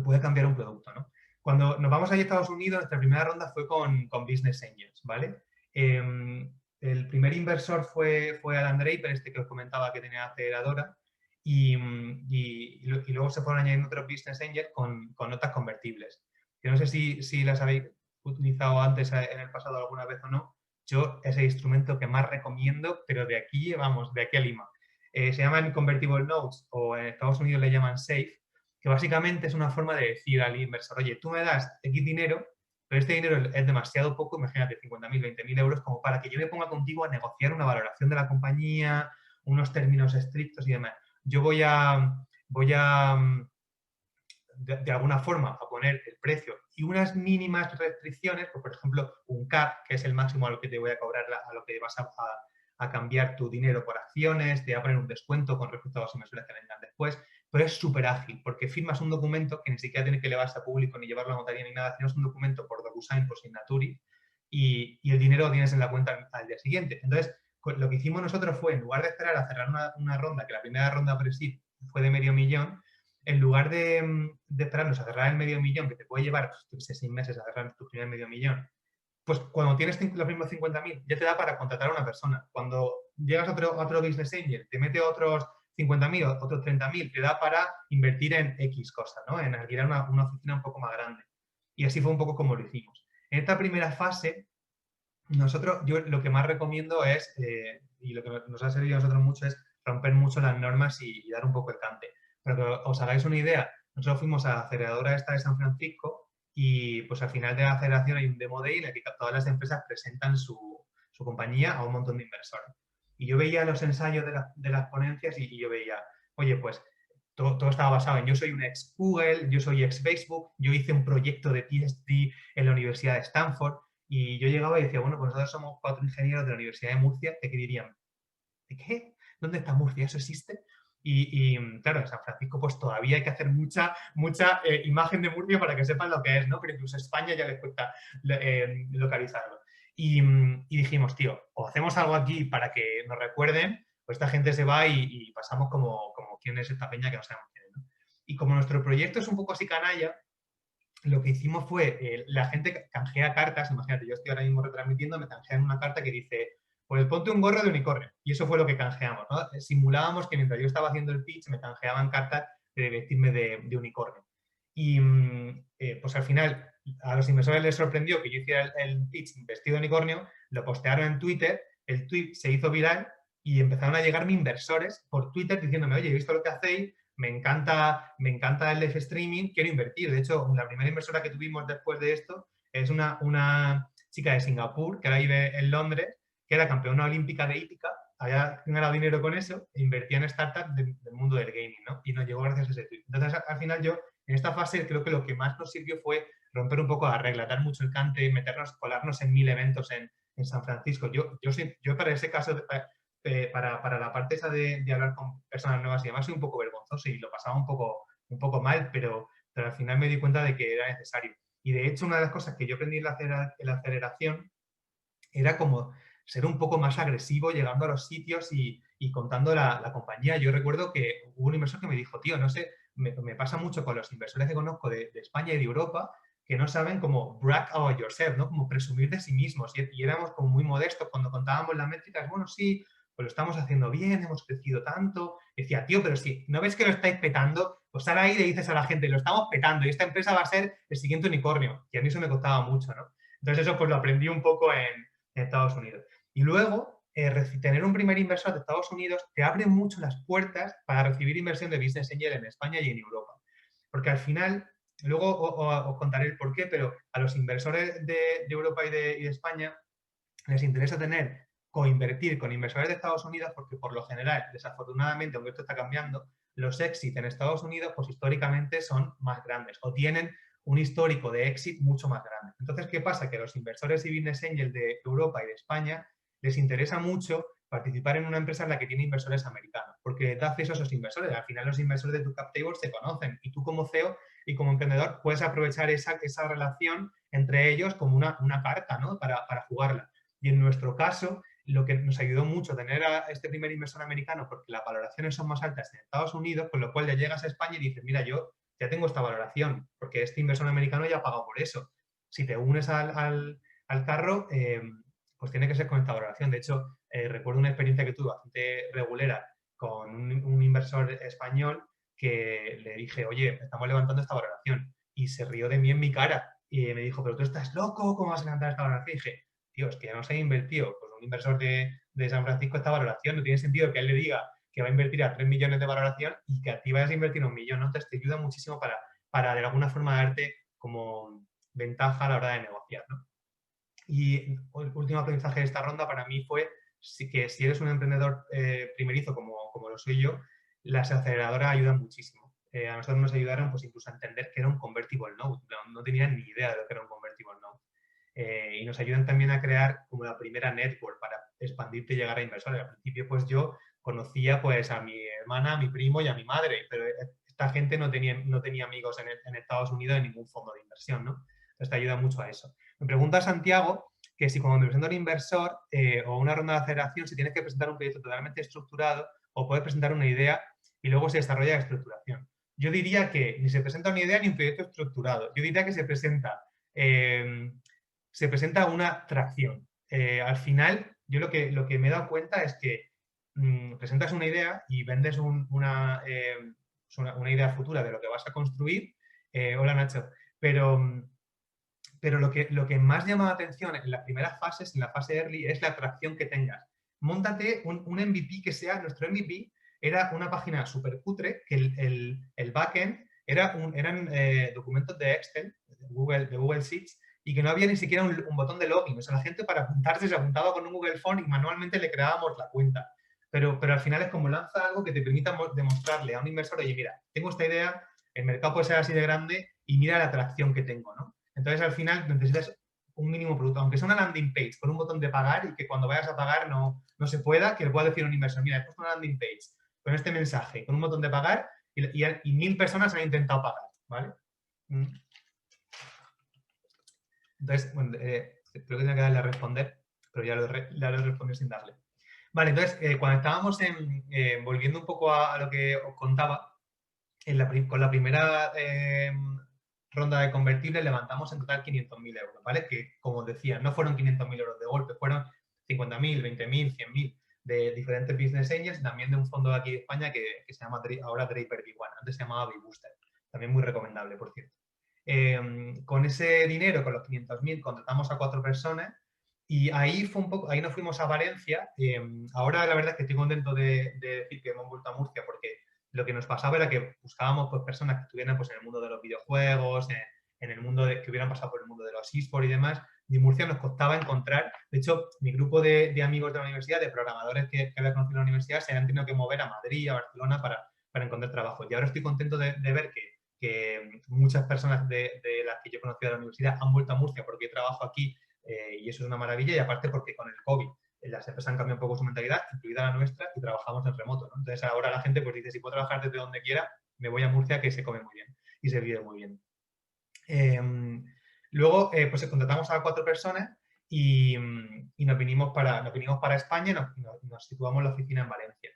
puede cambiar un producto, ¿no? Cuando nos vamos allí a Estados Unidos, nuestra primera ronda fue con Business Angels, ¿vale? El primer inversor fue Alan Draper, este que os comentaba que tenía aceleradora, y luego se fueron añadiendo otros Business Angels con notas convertibles. Yo no sé si las habéis utilizado antes en el pasado alguna vez o no. Yo es el instrumento que más recomiendo, pero de aquí, vamos, de aquí a Lima. Se llaman Convertible Notes o en Estados Unidos le llaman SAFE, que básicamente es una forma de decir al inversor, oye, tú me das X dinero, pero este dinero es demasiado poco, imagínate, 50.000, 20.000 euros, como para que yo me ponga contigo a negociar una valoración de la compañía, unos términos estrictos y demás. Yo voy a de alguna forma a poner el precio y unas mínimas restricciones, pues, por ejemplo, un cap, que es el máximo a lo que te voy a cobrar, a lo que vas a cambiar tu dinero por acciones, te voy a poner un descuento con respecto a las inversiones que vengan después, pero es súper ágil, porque firmas un documento que ni siquiera tiene que elevarse a público ni llevarlo a notaría ni nada, firmas un documento por DocuSign, por Signaturi, y el dinero lo tienes en la cuenta al día siguiente. Entonces, lo que hicimos nosotros fue, en lugar de esperar a cerrar una ronda, que la primera ronda pre-seed fue de $500.000, en lugar de esperarnos a cerrar el $500.000, que te puede llevar, pues, 6 meses a cerrar tu primer $500.000, pues cuando tienes los mismos 50.000, ya te da para contratar a una persona. Cuando llegas a otro business angel, te mete otros 50.000, otros 30.000, te da para invertir en X cosas, ¿no? En alquilar una oficina un poco más grande. Y así fue un poco como lo hicimos. En esta primera fase, yo lo que más recomiendo es, y lo que nos ha servido a nosotros mucho es romper mucho las normas y dar un poco el cante. Para que os hagáis una idea, nosotros fuimos a la aceleradora esta de San Francisco y pues al final de la aceleración hay un demo day en el que todas las empresas presentan su compañía a un montón de inversores. Y yo veía los ensayos de las ponencias y yo veía, oye, pues todo estaba basado en yo soy un ex Google, yo soy ex Facebook, yo hice un proyecto de PhD en la Universidad de Stanford y yo llegaba y decía, bueno, pues nosotros somos 4 ingenieros de la Universidad de Murcia, ¿de qué dirían? ¿De qué? ¿Dónde está Murcia? ¿Eso existe? Claro, en San Francisco pues todavía hay que hacer mucha imagen de Murcia para que sepan lo que es, ¿no? Pero incluso a España ya les cuesta localizarlo. Y dijimos, tío, o hacemos algo aquí para que nos recuerden, pues esta gente se va y pasamos como quién es esta peña que no sabemos quién es, ¿no? Y como nuestro proyecto es un poco así canalla, lo que hicimos fue, la gente canjea cartas, imagínate, yo estoy ahora mismo retransmitiendo, me canjean una carta que dice, pues ponte un gorro de unicornio. Y eso fue lo que canjeamos, ¿no? Simulábamos que mientras yo estaba haciendo el pitch me canjeaban cartas de vestirme de unicornio. Y pues al final a los inversores les sorprendió que yo hiciera el pitch vestido de unicornio, lo postearon en Twitter, el tweet se hizo viral y empezaron a llegarme inversores por Twitter diciéndome, oye, he visto lo que hacéis, me encanta el live streaming, quiero invertir. De hecho, la primera inversora que tuvimos después de esto es una chica de Singapur que ahora vive en Londres, que era campeona olímpica de hípica, había ganado dinero con eso e invertía en startups del mundo del gaming, ¿no? Y nos llegó gracias a ese tweet. Entonces, al final yo, en esta fase, creo que lo que más nos sirvió fue romper un poco la regla, dar mucho el cante, colarnos en 1000 eventos en San Francisco. Yo para ese caso, para la parte esa de hablar con personas nuevas y demás, soy un poco vergonzoso y lo pasaba un poco mal, pero al final me di cuenta de que era necesario. Y de hecho, una de las cosas que yo aprendí en la aceleración era como ser un poco más agresivo llegando a los sitios y contando la compañía. Yo recuerdo que hubo un inversor que me dijo, tío, no sé, me pasa mucho con los inversores que conozco de España y de Europa, que no saben cómo brag about yourself, ¿no? Como presumir de sí mismos. Y éramos como muy modestos cuando contábamos las métricas. Bueno, sí, pues lo estamos haciendo bien, hemos crecido tanto. Decía, tío, pero si no ves que lo estáis petando, pues ahora ahí le dices a la gente, lo estamos petando y esta empresa va a ser el siguiente unicornio. Y a mí eso me costaba mucho, ¿no? Entonces eso pues lo aprendí un poco en Estados Unidos. Y luego, tener un primer inversor de Estados Unidos te abre mucho las puertas para recibir inversión de Business Angel en España y en Europa. Porque al final, luego os contaré el porqué, pero a los inversores de Europa y de España les interesa coinvertir con inversores de Estados Unidos porque por lo general, desafortunadamente, aunque esto está cambiando, los exits en Estados Unidos pues históricamente son más grandes o tienen un histórico de exit mucho más grande. Entonces, ¿qué pasa? Que a los inversores y business angel de Europa y de España les interesa mucho participar en una empresa en la que tiene inversores americanos, porque da acceso a esos inversores. Al final los inversores de tu cap table se conocen y tú como CEO y como emprendedor puedes aprovechar esa relación entre ellos como una carta, ¿no? para jugarla. Y en nuestro caso, lo que nos ayudó mucho tener a este primer inversor americano, porque las valoraciones son más altas en Estados Unidos, con lo cual ya llegas a España y dices, mira, yo ya tengo esta valoración, porque este inversor americano ya ha pagado por eso. Si te unes al carro, pues tiene que ser con esta valoración. De hecho, recuerdo una experiencia que tuve bastante regulera con un inversor español que le dije, oye, estamos levantando esta valoración. Y se rió de mí en mi cara. Y me dijo, pero tú estás loco, ¿cómo vas a levantar esta valoración? Y dije, tío, es que ya no se ha invertido. Pues un inversor de San Francisco esta valoración. No tiene sentido que él le diga que va a invertir a 3 millones de valoración y que a ti vayas a invertir 1 millón. ¿No? Entonces te ayuda muchísimo para de alguna forma darte como ventaja a la hora de negociar, ¿no? Y el último aprendizaje de esta ronda para mí fue que si eres un emprendedor primerizo como lo soy yo, las aceleradoras ayudan muchísimo. A nosotros nos ayudaron pues incluso a entender que era un convertible note. No tenían ni idea de lo que era un convertible note. Y nos ayudan también a crear como la primera network para expandirte y llegar a inversores. Al principio pues yo conocía pues a mi hermana, a mi primo y a mi madre, pero esta gente no tenía amigos en Estados Unidos en ningún fondo de inversión, ¿no? Entonces te ayuda mucho a eso. Me pregunta Santiago que si cuando me presento a un inversor o una ronda de aceleración, si tienes que presentar un proyecto totalmente estructurado o puedes presentar una idea y luego se desarrolla la estructuración. Yo diría que ni se presenta una idea ni un proyecto estructurado. Yo diría que se presenta una tracción. Al final, yo lo que me he dado cuenta es que presentas una idea y vendes una idea futura de lo que vas a construir. Hola, Nacho. Pero lo que más llama la atención en las primeras fases, en la fase early, es la atracción que tengas. Móntate un MVP que sea, nuestro MVP era una página súper cutre, que el backend eran documentos de Excel, de Google Sheets, y que no había ni siquiera un botón de login. O sea, la gente para apuntarse se apuntaba con un Google Form y manualmente le creábamos la cuenta. pero al final es como lanza algo que te permita demostrarle a un inversor, oye, mira, tengo esta idea, el mercado puede ser así de grande y mira la atracción que tengo, ¿no? Entonces, al final necesitas un mínimo producto, aunque sea una landing page con un botón de pagar y que cuando vayas a pagar no se pueda, que le pueda decir a un inversor, mira, he puesto una landing page con este mensaje, con un botón de pagar y 1000 personas han intentado pagar, ¿vale? Entonces, bueno, creo que tenía que darle a responder, pero ya lo he respondido sin darle. Vale, entonces, cuando estábamos volviendo un poco a lo que os contaba, con la primera ronda de convertibles levantamos en total 500.000 euros, ¿vale? Que, como decía, no fueron 500.000 euros de golpe, fueron 50.000, 20.000, 100.000 de diferentes business angels y también de un fondo de aquí de España que se llama ahora Draper B1, antes se llamaba B-Booster, también muy recomendable, por cierto. Con ese dinero, con los 500.000, contratamos a 4 personas y ahí fue un poco, ahí nos fuimos a Valencia. Ahora la verdad es que estoy contento de decir que hemos vuelto a Murcia porque lo que nos pasaba era que buscábamos pues, personas que estuvieran pues, en el mundo de los videojuegos, en el mundo que hubieran pasado por el mundo de los eSports y demás. Y en Murcia nos costaba encontrar. De hecho, mi grupo de amigos de la universidad, de programadores que había conocido en la universidad, se han tenido que mover a Madrid, a Barcelona para encontrar trabajo. Y ahora estoy contento de ver que muchas personas de las que yo he conocido de la universidad han vuelto a Murcia porque trabajo aquí y eso es una maravilla. Y aparte porque con el COVID las empresas han cambiado un poco su mentalidad, incluida la nuestra, y trabajamos en remoto, ¿no? Entonces ahora la gente pues dice, si puedo trabajar desde donde quiera, me voy a Murcia que se come muy bien y se vive muy bien. Luego, pues contratamos a 4 personas y nos vinimos para España y nos situamos en la oficina en Valencia.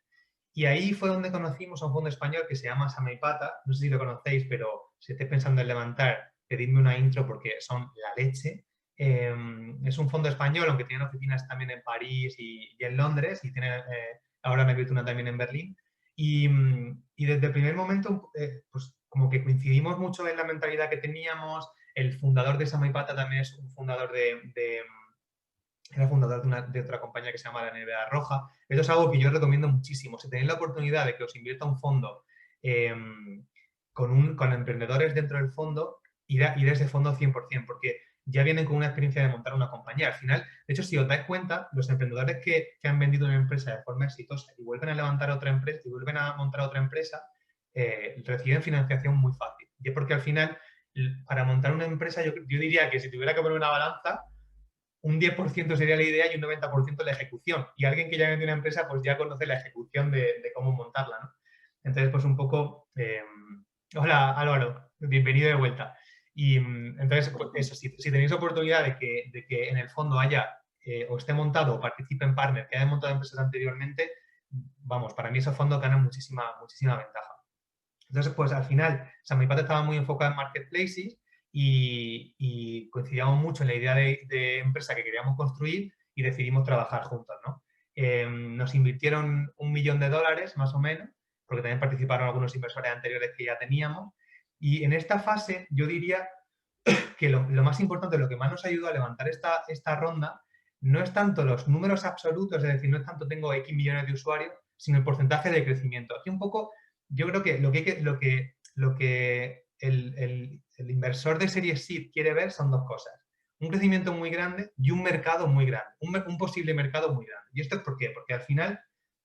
Y ahí fue donde conocimos a un fondo español que se llama Samaipata. No sé si lo conocéis, pero si estáis pensando en levantar, pedidme una intro porque son la leche. Es un fondo español, aunque tienen oficinas también en París y en Londres, y tiene, ahora me he abierto una también en Berlín. Y desde el primer momento, pues como que coincidimos mucho en la mentalidad que teníamos. El fundador de Samaipata también es un fundador era fundador de otra compañía que se llama La Nevera Roja. Esto es algo que yo recomiendo muchísimo. Si tenéis la oportunidad de que os invierta un fondo con emprendedores dentro del fondo, ir a ese fondo 100%, porque ya vienen con una experiencia de montar una compañía. Al final, de hecho, si os dais cuenta, los emprendedores que han vendido una empresa de forma exitosa y vuelven a levantar otra empresa y vuelven a montar otra empresa, reciben financiación muy fácil. Y es porque al final, para montar una empresa, yo diría que si tuviera que poner una balanza, un 10% sería la idea y un 90% la ejecución. Y alguien que ya vendió una empresa, pues ya conoce la ejecución de cómo montarla, ¿no? Entonces, pues un poco... hola, Álvaro, bienvenido de vuelta. Y entonces, pues eso, si tenéis oportunidad de que en el fondo haya o esté montado o participe en partner que haya montado empresas anteriormente, vamos, para mí esos fondos ganan muchísima ventaja. Entonces, pues al final, Samaipata estaba muy enfocado en marketplaces y coincidíamos mucho en la idea de empresa que queríamos construir y decidimos trabajar juntos, ¿no? Nos invirtieron $1 millón más o menos, porque también participaron algunos inversores anteriores que ya teníamos. Y en esta fase yo diría que lo más importante, lo que más nos ayudó a levantar esta ronda, no es tanto los números absolutos, es decir, no es tanto tengo X millones de usuarios, sino el porcentaje de crecimiento. Aquí un poco, yo creo que lo que el inversor de Series Seed quiere ver son 2 cosas. Un crecimiento muy grande y un mercado muy grande, un posible mercado muy grande. ¿Y esto es por qué? Porque al final,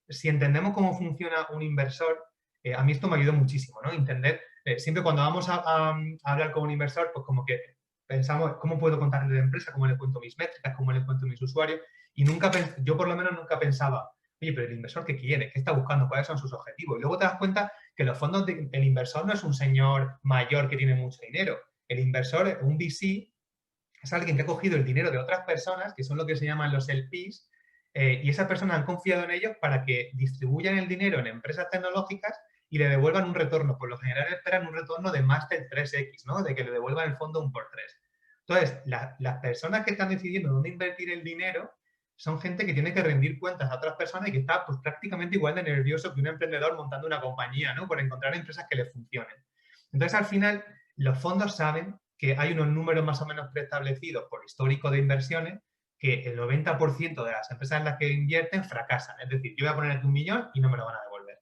si entendemos cómo funciona un inversor, a mí esto me ayudó muchísimo, ¿no? Entender, siempre cuando vamos a hablar con un inversor, pues como que pensamos, ¿cómo puedo contarle la empresa? ¿Cómo le cuento mis métricas? ¿Cómo le cuento mis usuarios? Y yo por lo menos nunca pensaba, oye, pero el inversor ¿qué quiere? ¿Qué está buscando? ¿Cuáles son sus objetivos? Y luego te das cuenta que los fondos, el inversor no es un señor mayor que tiene mucho dinero. El inversor, un VC, es alguien que ha cogido el dinero de otras personas, que son lo que se llaman los LPs, y esas personas han confiado en ellos para que distribuyan el dinero en empresas tecnológicas y le devuelvan un retorno. Por lo general esperan un retorno de más del 3x, ¿no? De que le devuelvan el fondo un por 3. Entonces, las personas que están decidiendo dónde invertir el dinero son gente que tiene que rendir cuentas a otras personas y que está pues, prácticamente igual de nervioso que un emprendedor montando una compañía, ¿no? Por encontrar empresas que le funcionen. Entonces, al final, los fondos saben que hay unos números más o menos preestablecidos por histórico de inversiones que el 90% de las empresas en las que invierten fracasan. Es decir, yo voy a poner aquí 1 millón y no me lo van a devolver.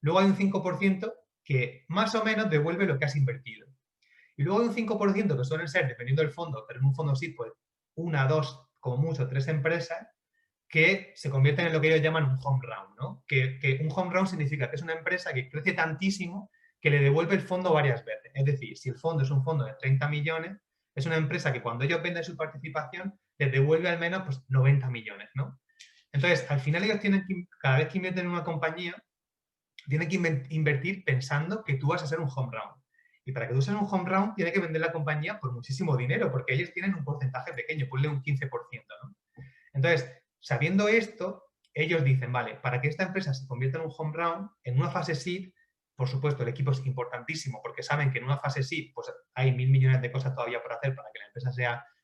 Luego hay un 5% que más o menos devuelve lo que has invertido. Y luego hay un 5% que suelen ser, dependiendo del fondo, pero en un fondo sí, pues 1, 2, como mucho, 3 empresas que se convierten en lo que ellos llaman un home round, ¿no? Que un home round significa que es una empresa que crece tantísimo que le devuelve el fondo varias veces. Es decir, si el fondo es un fondo de 30 millones, es una empresa que cuando ellos venden su participación les devuelve al menos pues, 90 millones, ¿no? Entonces, al final ellos tienen que, cada vez que invierten en una compañía, tienen que invertir pensando que tú vas a ser un home round. Y para que tú seas un home round, tiene que vender la compañía por muchísimo dinero, porque ellos tienen un porcentaje pequeño, ponle un 15%, ¿no? Entonces, sabiendo esto, ellos dicen, vale, para que esta empresa se convierta en un home round, en una fase seed, por supuesto, el equipo es importantísimo, porque saben que en una fase seed pues, hay 1.000 millones de cosas todavía por hacer para que la empresa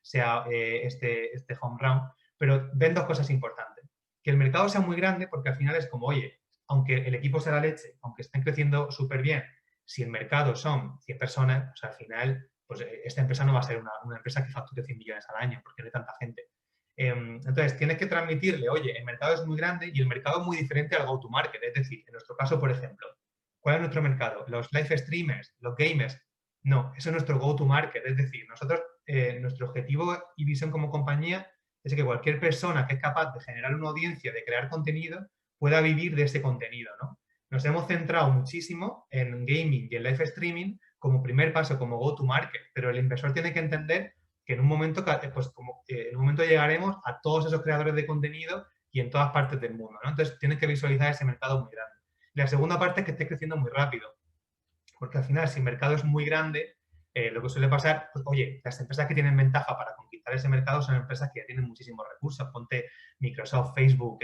sea este home round, pero ven dos cosas importantes. Que el mercado sea muy grande, porque al final es como, oye, aunque el equipo sea la leche, aunque estén creciendo súper bien, si el mercado son 100 personas, pues al final, pues esta empresa no va a ser una empresa que facture 100 millones al año, porque no hay tanta gente. Entonces, tienes que transmitirle, oye, el mercado es muy grande y el mercado es muy diferente al go-to-market. Es decir, en nuestro caso, por ejemplo, ¿cuál es nuestro mercado? ¿Los live streamers? ¿Los gamers? No, eso es nuestro go-to-market. Es decir, nosotros, nuestro objetivo y visión como compañía es que cualquier persona que es capaz de generar una audiencia, de crear contenido, pueda vivir de ese contenido, ¿no? Nos hemos centrado muchísimo en gaming y en live streaming como primer paso, como go-to-market, pero el inversor tiene que entender que en un momento, pues, en un momento llegaremos a todos esos creadores de contenido y en todas partes del mundo, ¿no? Entonces, tienes que visualizar ese mercado muy grande. Y la segunda parte es que esté creciendo muy rápido, porque al final, si el mercado es muy grande, lo que suele pasar, pues, oye, las empresas que tienen ventaja para conquistar ese mercado son empresas que ya tienen muchísimos recursos. Ponte Microsoft, Facebook,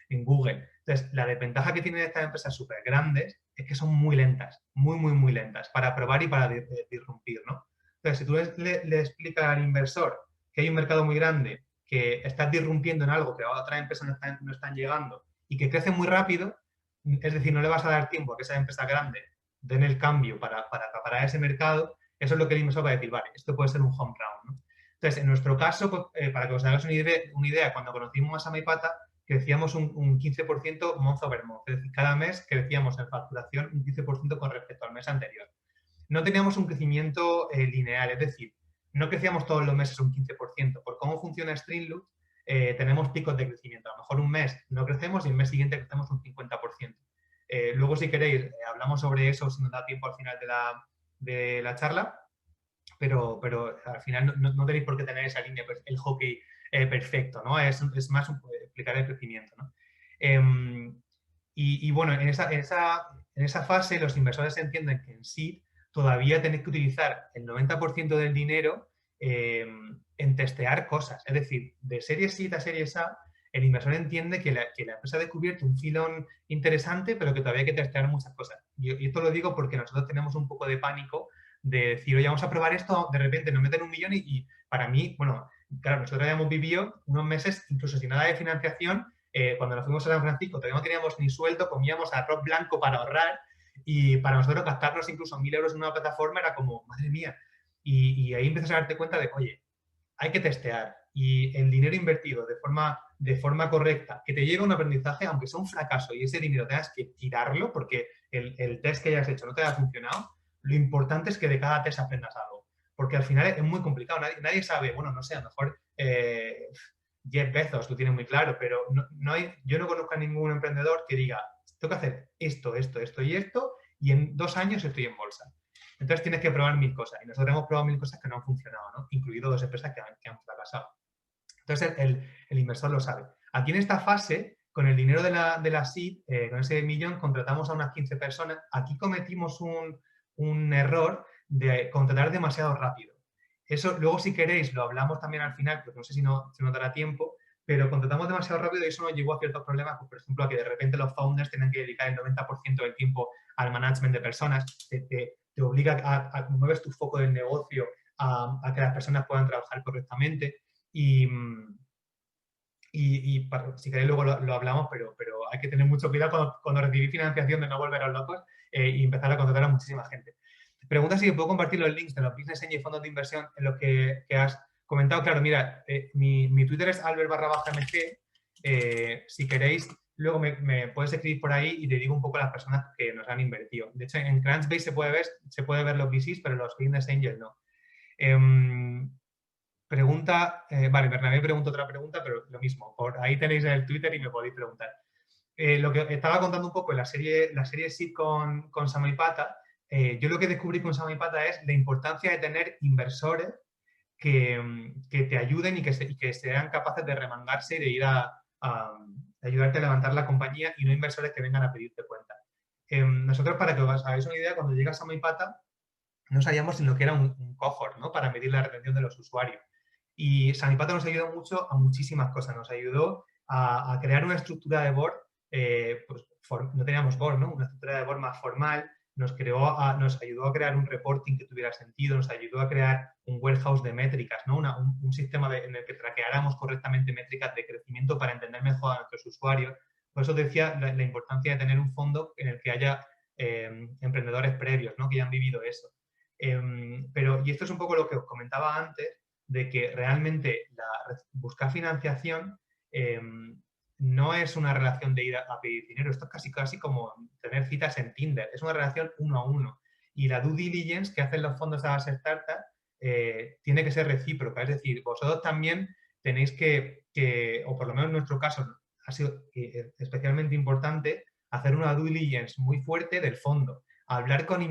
en Google. Entonces, la desventaja que tienen estas empresas súper grandes es que son muy lentas, muy lentas para probar y para disrumpir, ¿no? Entonces, si tú le explicas al inversor que hay un mercado muy grande, que estás disrumpiendo en algo que otras empresas no están llegando y que crece muy rápido, es decir, no le vas a dar tiempo a que esas empresas grandes den el cambio para acaparar ese mercado, eso es lo que el inversor va a decir, vale, esto puede ser un home round, ¿no? Entonces, en nuestro caso, pues, para que os hagáis una idea, cuando conocimos a Samaipata, crecíamos un 15% month over month, es decir, cada mes crecíamos en facturación un 15% con respecto al mes anterior. No teníamos un crecimiento lineal, es decir, no crecíamos todos los meses un 15%. Por cómo funciona Streamlit, tenemos picos de crecimiento. A lo mejor un mes no crecemos y el mes siguiente crecemos un 50%. Luego, si queréis, hablamos sobre eso si nos da tiempo al final de la charla, pero al final no tenéis por qué tener esa línea, pues, el hockey perfecto, ¿no? Es más explicar el crecimiento, ¿no? Y bueno, en esa fase los inversores entienden que en seed todavía tenéis que utilizar el 90% del dinero en testear cosas. Es decir, de series seed a series A, el inversor entiende que la empresa ha descubierto un filón interesante, pero que todavía hay que testear muchas cosas. Y esto lo digo porque nosotros tenemos un poco de pánico de decir, oye, vamos a probar esto, de repente nos meten 1 millón y para mí, bueno, claro, nosotros habíamos vivido unos meses, incluso sin nada de financiación, cuando nos fuimos a San Francisco, todavía no teníamos ni sueldo, comíamos arroz blanco para ahorrar y para nosotros gastarnos incluso 1.000 euros en una plataforma era como, madre mía. Y ahí empiezas a darte cuenta de, oye, hay que testear y el dinero invertido de forma correcta, que te lleve a un aprendizaje, aunque sea un fracaso y ese dinero tengas que tirarlo porque el test que hayas hecho no te haya funcionado, lo importante es que de cada test aprendas algo. Porque al final es muy complicado. Nadie sabe, bueno, no sé, a lo mejor Jeff Bezos lo tiene muy claro, pero yo no conozco a ningún emprendedor que diga, tengo que hacer esto y en 2 años estoy en bolsa. Entonces tienes que probar 1.000 cosas. Y nosotros hemos probado 1.000 cosas que no han funcionado, ¿no? Incluido 2 empresas que han fracasado. Entonces el inversor lo sabe. Aquí en esta fase, con el dinero de la seed, con ese millón, contratamos a unas 15 personas. Aquí cometimos un error de contratar demasiado rápido. Eso luego, si queréis, lo hablamos también al final, porque no sé si nos dará tiempo, pero contratamos demasiado rápido y eso nos llevó a ciertos problemas, pues, por ejemplo, a que de repente los founders tienen que dedicar el 90% del tiempo al management de personas, te obliga a mueves tu foco del negocio a que las personas puedan trabajar correctamente y si queréis luego lo hablamos, pero hay que tener mucho cuidado cuando recibís financiación de no volveros locos y empezar a contratar a muchísima gente. Pregunta si puedo compartir los links de los business angel y fondos de inversión en los que has comentado. Claro, mira, mi Twitter es albert_mg. Si queréis, luego me puedes escribir por ahí y te digo un poco las personas que nos han invertido. De hecho, en Crunchbase se puede ver los VCs, pero los business angels no. Pregunta, vale, Bernabé pregunta otra pregunta, pero lo mismo. Por ahí tenéis el Twitter y me podéis preguntar. Lo que estaba contando un poco en la serie SID con Samaipata, yo lo que descubrí con Samaipata es la importancia de tener inversores que te ayuden y que sean capaces de remangarse y de ir de ayudarte a levantar la compañía y no inversores que vengan a pedirte cuenta. Nosotros, para que os hagáis una idea, cuando llega Samaipata, no sabíamos en lo que era un cohort, ¿no? Para medir la retención de los usuarios. Y Samaipata nos ayudó mucho a muchísimas cosas. Nos ayudó a crear una estructura de board, pues no teníamos board, ¿no? Una estructura de board más formal. Nos ayudó a crear un reporting que tuviera sentido, nos ayudó a crear un warehouse de métricas, ¿no? Un sistema en el que traqueáramos correctamente métricas de crecimiento para entender mejor a nuestros usuarios. Por eso decía la importancia de tener un fondo en el que haya emprendedores previos, ¿no? Que ya han vivido eso. Y esto es un poco lo que os comentaba antes, de que realmente buscar financiación no es una relación de ir a pedir dinero, esto es casi como tener citas en Tinder, es una relación uno a uno. Y la due diligence que hacen los fondos a las startups tiene que ser recíproca, es decir, vosotros también tenéis o por lo menos en nuestro caso ha sido especialmente importante, hacer una due diligence muy fuerte del fondo. Hablar con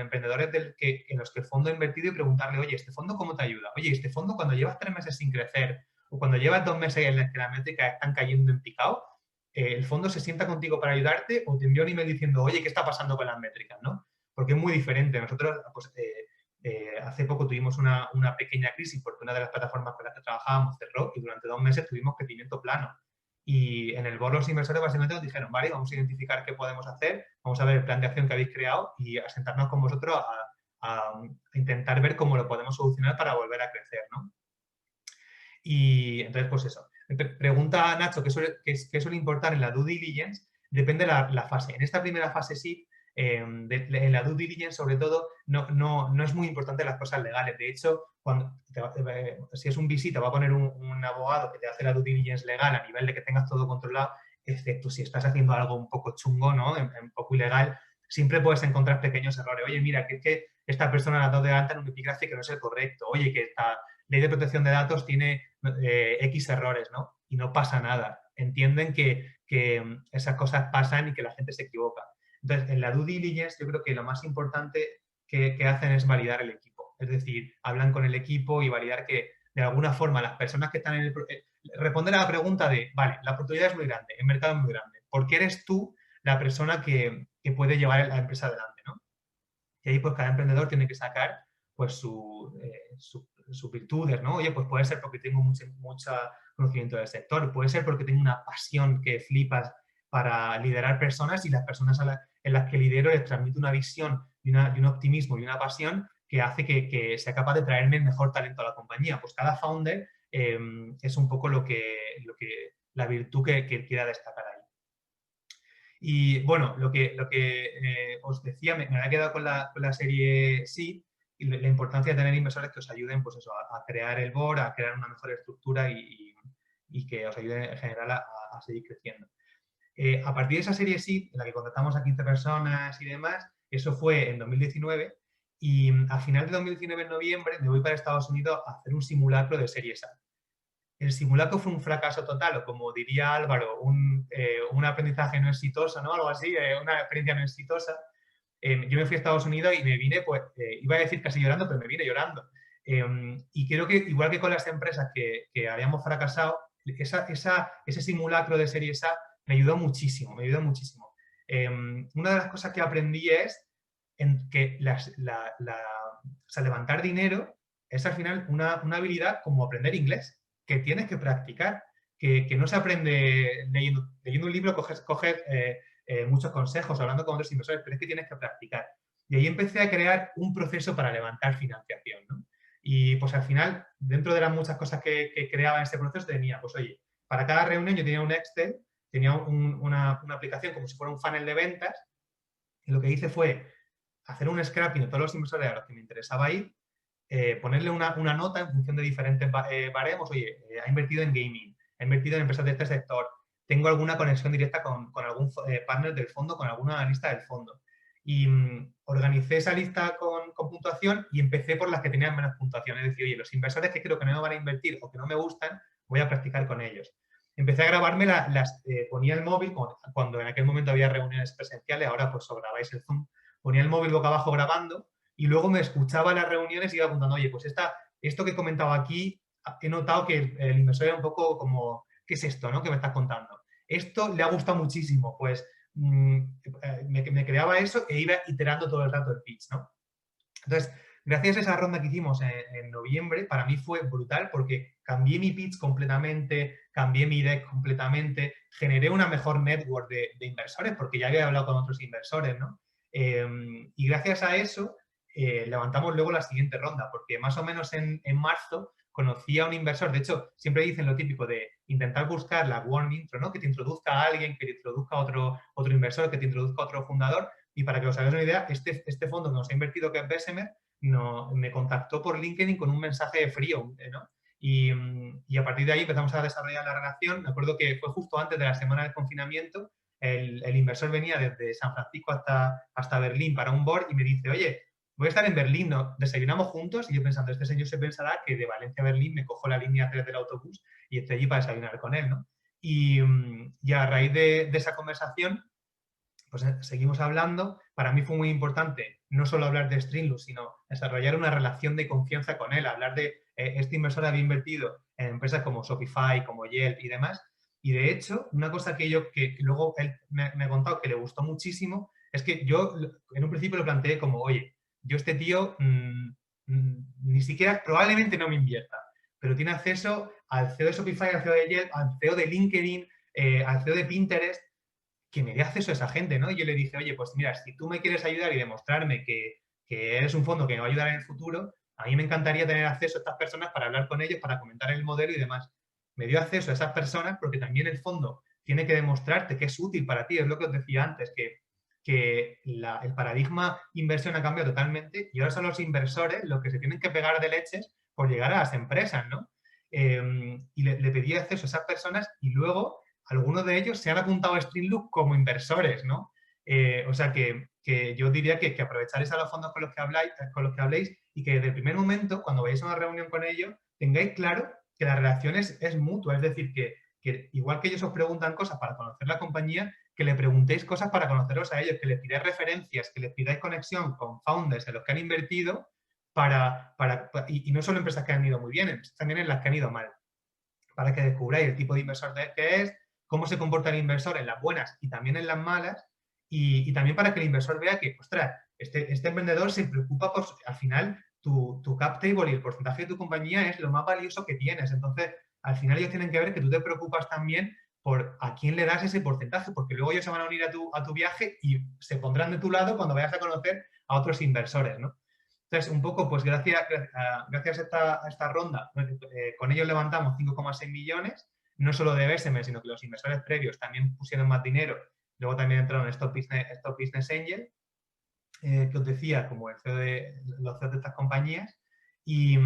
emprendedores en los que el fondo ha invertido y preguntarle, oye, ¿este fondo cómo te ayuda? Oye, ¿este fondo cuando llevas 3 meses sin crecer o cuando llevas 2 meses en las que las métricas están cayendo en picado, el fondo se sienta contigo para ayudarte o te envía un email diciendo, oye, ¿qué está pasando con las métricas? ¿No? Porque es muy diferente. Nosotros, pues, hace poco tuvimos una pequeña crisis porque una de las plataformas con las que trabajábamos cerró y durante 2 meses tuvimos crecimiento plano. Y en el board los inversores básicamente nos dijeron, vale, vamos a identificar qué podemos hacer, vamos a ver el plan de acción que habéis creado y a sentarnos con vosotros a intentar ver cómo lo podemos solucionar para volver a crecer, ¿no? Y entonces, pues eso. Pregunta Nacho, ¿qué suele importar en la due diligence? Depende de la fase. En esta primera fase sí, en la due diligence, sobre todo, no es muy importante las cosas legales. De hecho, si es un visita, va a poner un abogado que te hace la due diligence legal a nivel de que tengas todo controlado, excepto si estás haciendo algo un poco chungo, ¿no? Un poco ilegal, siempre puedes encontrar pequeños errores. Oye, mira, que es que esta persona la ha dado de alta en un epígrafe que no es el correcto. Oye, que esta ley de protección de datos tiene X errores, ¿no? Y no pasa nada. Entienden que esas cosas pasan y que la gente se equivoca. Entonces, en la due diligence yo creo que lo más importante que hacen es validar el equipo. Es decir, hablan con el equipo y validar que de alguna forma las personas que están en responder a la pregunta de, vale, la oportunidad es muy grande, el mercado es muy grande, ¿por qué eres tú la persona que puede llevar la empresa adelante, ¿no? Y ahí pues cada emprendedor tiene que sacar pues sus virtudes, ¿no? Oye, pues puede ser porque tengo mucho conocimiento del sector, puede ser porque tengo una pasión que flipas para liderar personas y las personas en las que lidero les transmito una visión y un optimismo y una pasión que hace que sea capaz de traerme el mejor talento a la compañía. Pues cada founder es un poco la virtud que quiera destacar ahí. Y bueno, lo que os decía, me había quedado con la serie SEED y la importancia de tener inversores que os ayuden pues eso, a crear el board, a crear una mejor estructura y que os ayuden en general a seguir creciendo. A partir de esa serie SEED, en la que contratamos a 15 personas y demás, eso fue en 2019 y a final de 2019, en noviembre, me voy para Estados Unidos a hacer un simulacro de series A. El simulacro fue un fracaso total, o como diría Álvaro, un aprendizaje no exitoso, ¿no? Algo así, una experiencia no exitosa. Yo me fui a Estados Unidos y me vine, pues, iba a decir casi llorando, pero me vine llorando. Y creo que, igual que con las empresas que habíamos fracasado, ese simulacro de Series A me ayudó muchísimo, me ayudó muchísimo. Una de las cosas que aprendí es que levantar dinero es al final una habilidad como aprender inglés, que tienes que practicar, que no se aprende leyendo un libro, coges muchos consejos, hablando con otros inversores, pero es que tienes que practicar. Y ahí empecé a crear un proceso para levantar financiación, ¿no? Y pues al final, dentro de las muchas cosas que creaba en este proceso, tenía, pues oye, para cada reunión yo tenía un Excel, tenía una aplicación como si fuera un funnel de ventas, y lo que hice fue hacer un scrapping de todos los inversores a los que me interesaba ir, ponerle una nota en función de diferentes baremos. Oye, ha invertido en gaming, ha invertido en empresas de este sector, tengo alguna conexión directa con algún partner del fondo, con alguna analista del fondo. Y organicé esa lista con puntuación y empecé por las que tenían menos puntuación. Es decir, oye, los inversores que creo que no me van a invertir o que no me gustan, voy a practicar con ellos. Empecé a grabarme, ponía el móvil, cuando en aquel momento había reuniones presenciales, ahora pues os grabáis el Zoom, ponía el móvil boca abajo grabando y luego me escuchaba las reuniones y iba apuntando, oye, pues esto que he comentado aquí, he notado que el inversor era un poco como, ¿qué es esto, no? Que me estás contando. Esto le ha gustado muchísimo, pues me creaba eso e iba iterando todo el rato el pitch, ¿no? Entonces, gracias a esa ronda que hicimos en noviembre, para mí fue brutal porque cambié mi pitch completamente, cambié mi deck completamente, generé una mejor network de inversores porque ya había hablado con otros inversores, ¿no? Y gracias a eso levantamos luego la siguiente ronda, porque más o menos en marzo conocí a un inversor. De hecho, siempre dicen lo típico de intentar buscar la warm intro, ¿no? Que te introduzca a alguien, que te introduzca a otro inversor, que te introduzca a otro fundador. Y para que os hagáis una idea, este fondo que nos ha invertido, que es Bessemer, me contactó por LinkedIn con un mensaje frío, ¿no? Y a partir de ahí empezamos a desarrollar la relación. Me acuerdo que fue justo antes de la semana del confinamiento. El inversor venía desde San Francisco hasta Berlín para un board y me dice, oye, voy a estar en Berlín, ¿no? Desayunamos juntos. Y yo pensando, este señor se pensará que de Valencia a Berlín me cojo la línea 3 del autobús y estoy allí para desayunar con él, ¿no? Y a raíz de esa conversación, pues seguimos hablando. Para mí fue muy importante no solo hablar de Streamlabs, sino desarrollar una relación de confianza con él, hablar de este inversor había invertido en empresas como Shopify, como Yelp y demás. Y de hecho, una cosa que luego él me ha contado que le gustó muchísimo es que yo en un principio lo planteé como, oye, yo este tío ni siquiera, probablemente no me invierta, pero tiene acceso al CEO de Shopify, al CEO de Yelp, al CEO de LinkedIn, al CEO de Pinterest, que me dé acceso a esa gente, ¿no? Y yo le dije, oye, pues mira, si tú me quieres ayudar y demostrarme que eres un fondo que me va a ayudar en el futuro, a mí me encantaría tener acceso a estas personas para hablar con ellos, para comentar el modelo y demás. Me dio acceso a esas personas porque también el fondo tiene que demostrarte que es útil para ti. Es lo que os decía antes, que el paradigma inversión ha cambiado totalmente y ahora son los inversores los que se tienen que pegar de leches por llegar a las empresas, ¿no? Y le pedí acceso a esas personas y luego algunos de ellos se han apuntado a Streamlabs como inversores, ¿no? O sea que yo diría que aprovecháis a los fondos con los que habléis y que desde el primer momento, cuando vayáis a una reunión con ellos, tengáis claro que la relación es mutua. Es decir, que igual que ellos os preguntan cosas para conocer la compañía, que le preguntéis cosas para conoceros a ellos, que les pidáis referencias, que les pidáis conexión con founders en los que han invertido y no solo empresas que han ido muy bien, también en las que han ido mal, para que descubráis el tipo de inversor que es, cómo se comporta el inversor en las buenas y también en las malas, y también para que el inversor vea que, ostras, este emprendedor se preocupa por, al final, tu cap table y el porcentaje de tu compañía es lo más valioso que tienes. Entonces, al final ellos tienen que ver que tú te preocupas también por a quién le das ese porcentaje, porque luego ellos se van a unir a tu viaje y se pondrán de tu lado cuando vayas a conocer a otros inversores, ¿no? Entonces, un poco, pues gracias a esta ronda, con ellos levantamos 5,6 millones, no solo de Bessemer, sino que los inversores previos también pusieron más dinero. Luego también entraron Stop Business Angel, que os decía, como el CEO los CEOs de estas compañías. Y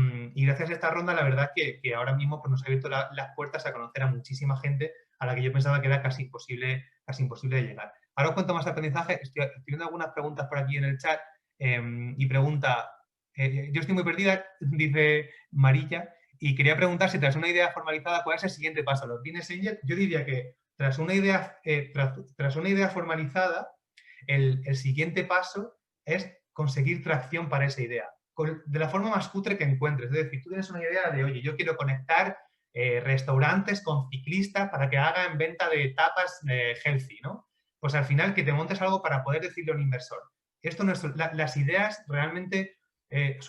gracias a esta ronda, la verdad que ahora mismo pues, nos ha abierto las puertas a conocer a muchísima gente a la que yo pensaba que era casi imposible de llegar. Ahora os cuento más aprendizaje. Estoy viendo algunas preguntas por aquí en el chat. Y pregunta, yo estoy muy perdida, dice Marilla, y quería preguntar si tras una idea formalizada, ¿cuál es el siguiente paso? Los Business Angels, yo diría que tras una idea formalizada, el siguiente paso es conseguir tracción para esa idea, de la forma más cutre que encuentres. Es decir, tú tienes una idea de, oye, yo quiero conectar restaurantes con ciclistas para que hagan venta de tapas healthy, ¿no? Pues al final que te montes algo para poder decirle a un inversor. Esto no es, las ideas realmente,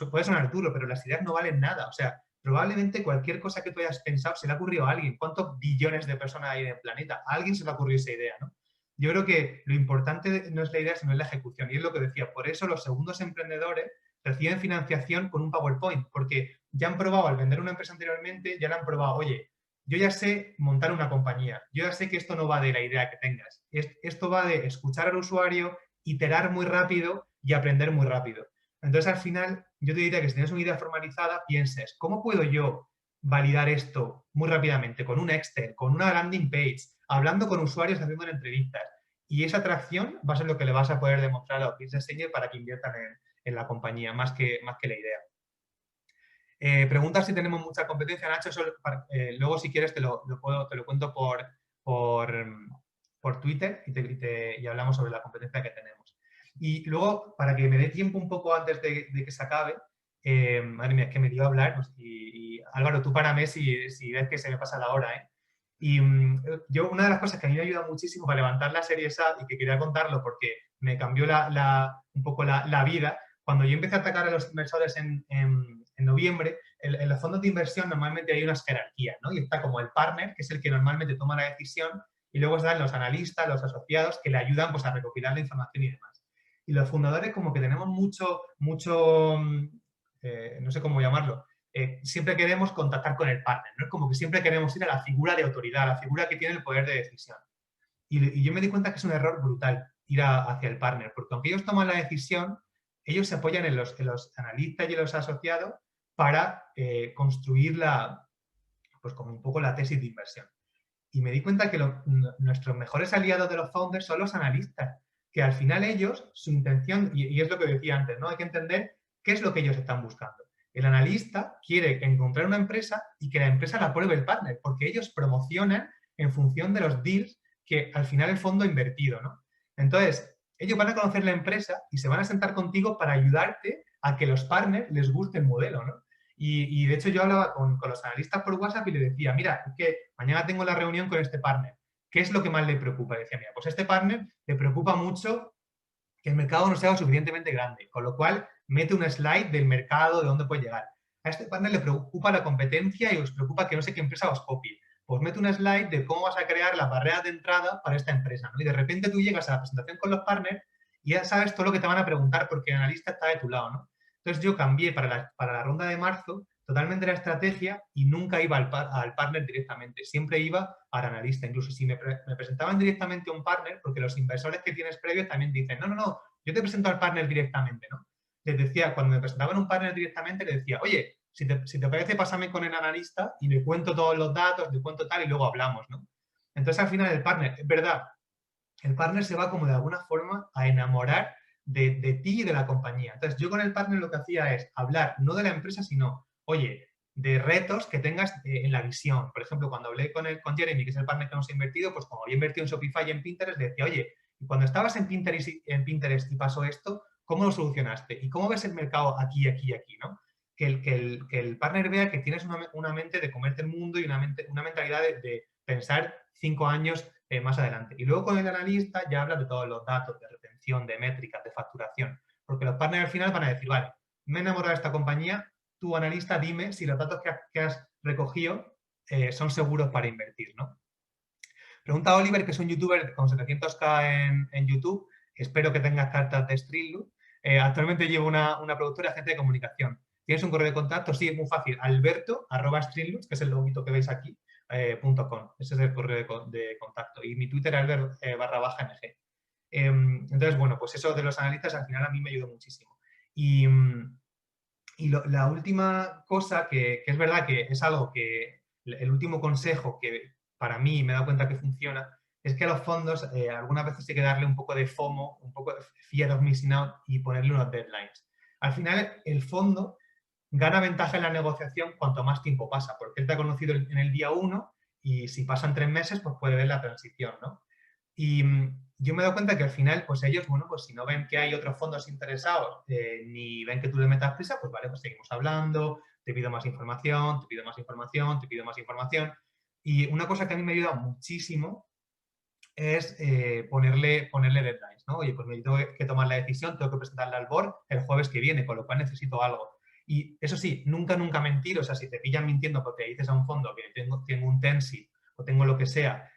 puede sonar duro, pero las ideas no valen nada. O sea, probablemente cualquier cosa que tú hayas pensado se le ha ocurrido a alguien. ¿Cuántos billones de personas hay en el planeta? A alguien se le ha ocurrido esa idea, ¿no? Yo creo que lo importante no es la idea, sino es la ejecución. Y es lo que decía, por eso los segundos emprendedores reciben financiación con un PowerPoint, porque ya han probado al vender una empresa anteriormente, ya la han probado, oye, yo ya sé montar una compañía, yo ya sé que esto no va de la idea que tengas, esto va de escuchar al usuario, iterar muy rápido y aprender muy rápido. Entonces, al final, yo te diría que si tienes una idea formalizada, pienses, ¿cómo puedo yo validar esto muy rápidamente? Con un Excel, con una landing page, hablando con usuarios, haciendo entrevistas. y esa atracción va a ser lo que le vas a poder demostrar a los business angels para que inviertan en la compañía, más que la idea. Preguntas si tenemos mucha competencia, Nacho. Eso, luego, si quieres, te lo cuento por Twitter y hablamos sobre la competencia que tenemos. Y luego, para que me dé tiempo un poco antes de que se acabe, madre mía, es que me dio a hablar, pues, y Álvaro, tú para mí si ves que se me pasa la hora, ¿eh? Y yo, una de las cosas que a mí me ayuda muchísimo para levantar la serie A y que quería contarlo porque me cambió un poco la vida, cuando yo empecé a atacar a los inversores en noviembre, en los fondos de inversión normalmente hay unas jerarquías, ¿no? Y está como el partner, que es el que normalmente toma la decisión, y luego están los analistas, los asociados, que le ayudan, pues, a recopilar la información y demás. Y los fundadores como que tenemos mucho, no sé cómo llamarlo, siempre queremos contactar con el partner, ¿no? Como que siempre queremos ir a la figura de autoridad, a la figura que tiene el poder de decisión. Y yo me di cuenta que es un error brutal ir hacia el partner, porque aunque ellos toman la decisión, ellos se apoyan en los analistas y en los asociados para construir pues como un poco la tesis de inversión. Y me di cuenta que nuestros mejores aliados de los founders son los analistas, que al final ellos, su intención, y es lo que decía antes, ¿no? Hay que entender qué es lo que ellos están buscando. El analista quiere encontrar una empresa y que la empresa la apruebe el partner, porque ellos promocionan en función de los deals que al final el fondo ha invertido, ¿no? Entonces, ellos van a conocer la empresa y se van a sentar contigo para ayudarte a que los partners les guste el modelo, ¿no? Y de hecho yo hablaba con los analistas por WhatsApp y le decía, mira, es que mañana tengo la reunión con este partner. ¿Qué es lo que más le preocupa? Decía, mira, pues a este partner le preocupa mucho que el mercado no sea lo suficientemente grande, con lo cual mete un slide del mercado, de dónde puede llegar. A este partner le preocupa la competencia y os preocupa que no sé qué empresa os copie. Pues mete un slide de cómo vas a crear las barreras de entrada para esta empresa, ¿no? Y de repente tú llegas a la presentación con los partners y ya sabes todo lo que te van a preguntar porque el analista está de tu lado, ¿no? Entonces yo cambié para la ronda de marzo totalmente la estrategia y nunca iba al partner directamente, siempre iba al analista. Incluso si me presentaban directamente a un partner, porque los inversores que tienes previos también dicen, no, yo te presento al partner directamente, ¿no? Les decía, cuando me presentaban a un partner directamente, les decía, oye, si te parece, pásame con el analista y le cuento todos los datos, le cuento tal y luego hablamos, ¿no? Entonces al final el partner, es verdad, el partner se va como de alguna forma a enamorar de ti y de la compañía. Entonces, yo con el partner lo que hacía es hablar no de la empresa, sino, oye, de retos que tengas en la visión. Por ejemplo, cuando hablé con Jeremy, que es el partner que hemos invertido, pues como había invertido en Shopify y en Pinterest, le decía, oye, cuando estabas en Pinterest y pasó esto, ¿cómo lo solucionaste? ¿Y cómo ves el mercado aquí, aquí, aquí, ¿no? Que el partner vea que tienes una mente de comerte el mundo y una mentalidad de pensar 5 años más adelante. Y luego con el analista ya habla de todos los datos, de retención, de métricas, de facturación. Porque los partners al final van a decir, vale, me he enamorado de esta compañía, tú analista dime si los datos que has recogido son seguros para invertir, ¿no? Pregunta Oliver, que es un youtuber con 700K en YouTube. Espero que tengas cartas de Streetloop. Actualmente llevo una productora de agencia de comunicación. ¿Tienes un correo de contacto? Sí, es muy fácil. Alberto@Streetloop, que es el loguito que veis aquí, .com. Ese es el correo de contacto. Y mi Twitter es albert_ng. Entonces, bueno, pues eso de los analistas al final a mí me ayudó muchísimo. Y la última cosa que es verdad que es algo que el último consejo que para mí me he dado cuenta que funciona es que a los fondos algunas veces hay que darle un poco de FOMO, un poco de fear of missing out y ponerle unos deadlines. Al final el fondo gana ventaja en la negociación cuanto más tiempo pasa, porque él te ha conocido en el día 1 y si pasan 3 meses pues puede ver la transición, ¿no? Y yo me he dado cuenta que al final, pues ellos, bueno, pues si no ven que hay otros fondos interesados, ni ven que tú le metas prisa, pues vale, pues seguimos hablando, te pido más información, te pido más información, te pido más información. Y una cosa que a mí me ha ayudado muchísimo es ponerle deadlines, ¿no? Oye, pues me tengo que tomar la decisión, tengo que presentarla al board el jueves que viene, con lo cual necesito algo. Y eso sí, nunca mentir, o sea, si te pillan mintiendo porque dices a un fondo que tengo un Tensi o tengo lo que sea,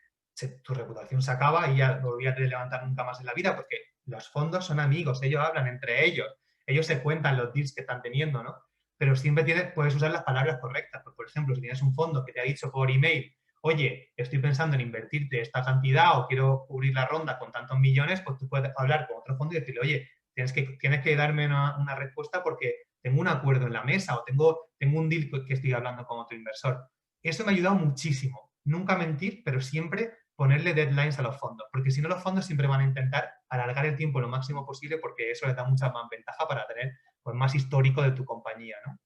tu reputación se acaba y ya no olvídate de levantar nunca más en la vida, porque los fondos son amigos, ellos hablan entre ellos se cuentan los deals que están teniendo, ¿no? Pero siempre puedes usar las palabras correctas. Pues, por ejemplo, si tienes un fondo que te ha dicho por email, oye, estoy pensando en invertirte esta cantidad o quiero cubrir la ronda con tantos millones, pues tú puedes hablar con otro fondo y decirle, oye, tienes que darme una respuesta porque tengo un acuerdo en la mesa o tengo un deal que estoy hablando con otro inversor. Eso me ha ayudado muchísimo. Nunca mentir, pero siempre ponerle deadlines a los fondos, porque si no los fondos siempre van a intentar alargar el tiempo lo máximo posible porque eso les da mucha más ventaja para tener pues, más histórico de tu compañía, ¿no?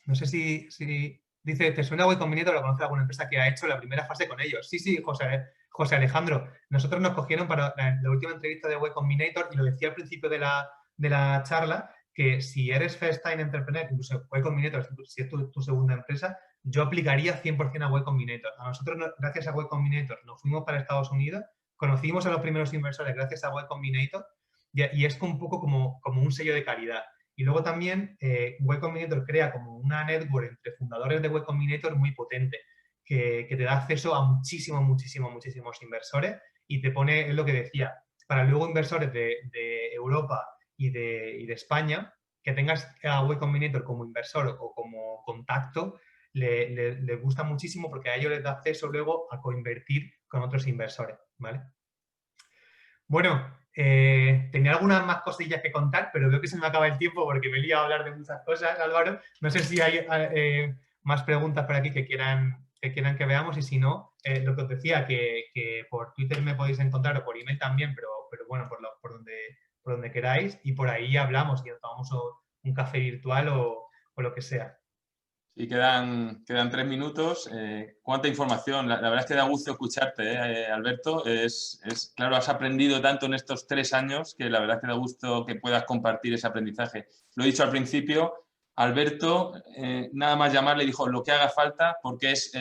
No sé si dice, ¿te suena Y Combinator? ¿Lo conoce alguna empresa que ha hecho la primera fase con ellos? Sí, sí, José Alejandro. Nosotros nos cogieron para la última entrevista de Y Combinator y lo decía al principio de la charla, que si eres first time entrepreneur, incluso Y Combinator, si es tu segunda empresa, yo aplicaría 100% a Y Combinator. A nosotros, gracias a Y Combinator, nos fuimos para Estados Unidos, conocimos a los primeros inversores gracias a Y Combinator y es un poco como un sello de calidad. Y luego también Y Combinator crea como una network entre fundadores de Y Combinator muy potente, que te da acceso a muchísimos inversores y te pone, es lo que decía, para luego inversores de Europa y de España, que tengas a Y Combinator como inversor o como contacto, le gusta muchísimo porque a ellos les da acceso luego a coinvertir con otros inversores, ¿vale? Bueno, tenía algunas más cosillas que contar, pero veo que se me acaba el tiempo porque me he liado a hablar de muchas cosas, Álvaro. No sé si hay más preguntas por aquí que quieran que veamos y si no, lo que os decía, que por Twitter me podéis encontrar o por email también, pero bueno, por donde queráis y por ahí hablamos y nos tomamos un café virtual o lo que sea. Y quedan 3 minutos. ¿Cuánta información? La verdad es que da gusto escucharte, Alberto. Claro, has aprendido tanto en estos 3 años que la verdad es que da gusto que puedas compartir ese aprendizaje. Lo he dicho al principio, Alberto, nada más llamarle dijo lo que haga falta porque es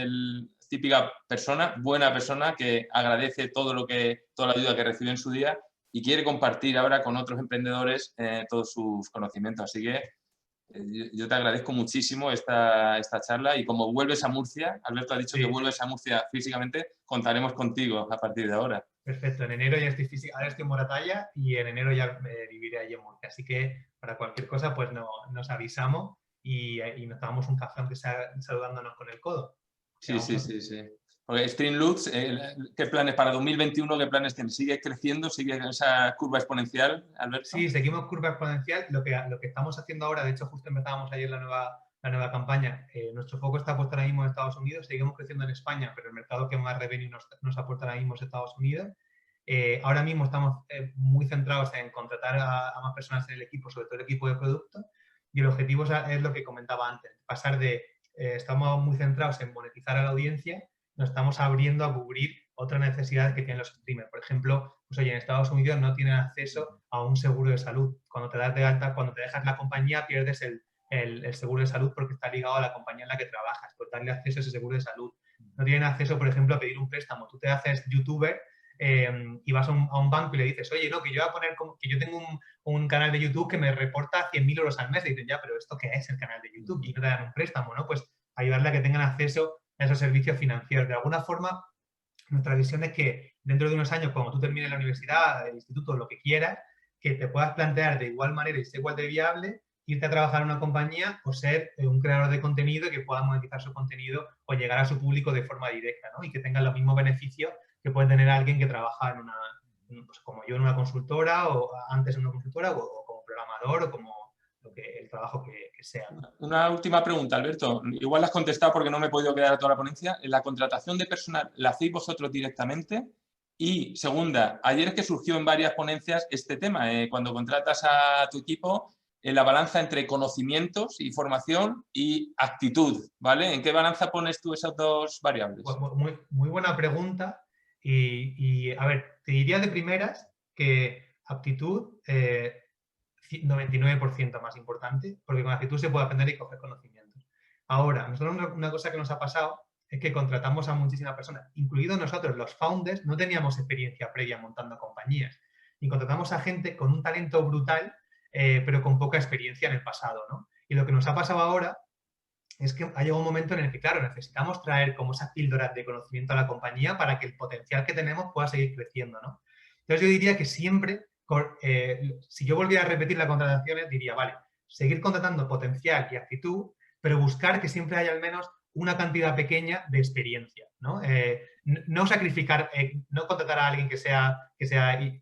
típica persona, buena persona que agradece toda la ayuda que recibió en su día y quiere compartir ahora con otros emprendedores todos sus conocimientos. Así que yo te agradezco muchísimo esta charla y como vuelves a Murcia, Alberto ha dicho que vuelves a Murcia físicamente, contaremos contigo a partir de ahora. Perfecto, en enero ya estoy ahora estoy en Moratalla y en enero ya viviré allí en Murcia, así que para cualquier cosa pues nos avisamos y nos tomamos un café aunque sea saludándonos con el codo. Sí. Porque Streamloots, ¿qué planes para 2021? ¿Qué planes tienes? ¿Sigue creciendo? ¿Sigue esa curva exponencial, Alberto? Sí, seguimos curva exponencial. Lo que estamos haciendo ahora, de hecho, justo empezábamos ayer la nueva campaña. Nuestro foco está puesto ahora mismo en Estados Unidos. Seguimos creciendo en España, pero el mercado que más revenue nos aporta ahora mismo es Estados Unidos. Ahora mismo estamos muy centrados en contratar a más personas en el equipo, sobre todo el equipo de producto. Y el objetivo es lo que comentaba antes, pasar estamos muy centrados en monetizar a la audiencia, nos estamos abriendo a cubrir otras necesidades que tienen los streamers. Por ejemplo, pues oye, en Estados Unidos no tienen acceso a un seguro de salud. Cuando te das de alta, cuando te dejas la compañía, pierdes el seguro de salud porque está ligado a la compañía en la que trabajas, por darle acceso a ese seguro de salud. No tienen acceso, por ejemplo, a pedir un préstamo. Tú te haces youtuber y vas a un banco y le dices, oye, no, que yo voy a poner que yo tengo un canal de YouTube que me reporta 100.000 euros al mes. Y dicen, ya, pero ¿esto qué es el canal de YouTube? Y no te dan un préstamo, ¿no? Pues ayudarle a que tengan acceso a esos servicios financieros. De alguna forma, nuestra visión es que dentro de unos años, cuando tú termines la universidad, el instituto, lo que quieras, que te puedas plantear de igual manera y ser igual de viable, irte a trabajar en una compañía o ser un creador de contenido que pueda monetizar su contenido o llegar a su público de forma directa, ¿no? Y que tenga los mismos beneficios que puede tener alguien que trabaja pues como yo en una consultora o antes en una consultora o como programador o como el trabajo que sea. Una última pregunta, Alberto. Igual la has contestado porque no me he podido quedar a toda la ponencia. ¿La contratación de personal la hacéis vosotros directamente? Y segunda, ayer es que surgió en varias ponencias este tema. Cuando contratas a tu equipo, la balanza entre conocimientos y formación y actitud, ¿vale? ¿En qué balanza pones tú esas dos variables? Pues muy buena pregunta. Y, a ver, te diría de primeras que aptitud 99% más importante, porque con actitud se puede aprender y coger conocimientos. Ahora, nosotros una cosa que nos ha pasado es que contratamos a muchísimas personas, incluidos nosotros, los founders, no teníamos experiencia previa montando compañías. Y contratamos a gente con un talento brutal, pero con poca experiencia en el pasado, ¿no? Y lo que nos ha pasado ahora es que ha llegado un momento en el que, claro, necesitamos traer como esas píldoras de conocimiento a la compañía para que el potencial que tenemos pueda seguir creciendo, ¿no? Entonces yo diría que siempre, si yo volviera a repetir las contrataciones, diría, vale, seguir contratando potencial y actitud, pero buscar que siempre haya al menos una cantidad pequeña de experiencia, ¿no? No sacrificar, no contratar a alguien que sea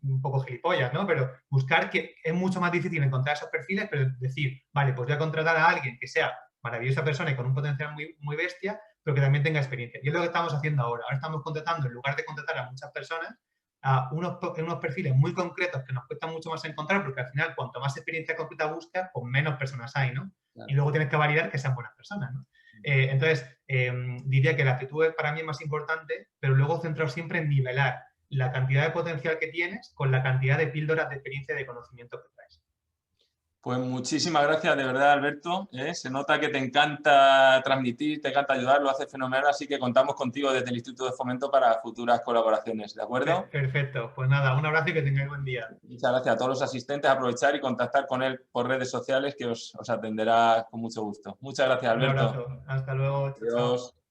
un poco gilipollas, ¿no? Pero buscar que es mucho más difícil encontrar esos perfiles, pero decir, vale, pues voy a contratar a alguien que sea maravillosa persona y con un potencial muy bestia, pero que también tenga experiencia. Y es lo que estamos haciendo ahora. Ahora estamos contratando, en lugar de contratar a muchas personas, a unos perfiles muy concretos que nos cuesta mucho más encontrar, porque al final, cuanto más experiencia concreta buscas, pues menos personas hay, ¿no? Claro. Y luego tienes que validar que sean buenas personas, ¿no? Entonces, diría que la actitud para mí es más importante, pero luego centrado siempre en nivelar la cantidad de potencial que tienes con la cantidad de píldoras de experiencia y de conocimiento que traes. Pues muchísimas gracias, de verdad, Alberto. Se nota que te encanta transmitir, te encanta ayudar, lo haces fenomenal, así que contamos contigo desde el Instituto de Fomento para futuras colaboraciones, ¿de acuerdo? Perfecto. Pues nada, un abrazo y que tengáis buen día. Muchas gracias a todos los asistentes. Aprovechar y contactar con él por redes sociales, que os atenderá con mucho gusto. Muchas gracias, Alberto. Un abrazo. Hasta luego. Adiós. Chao.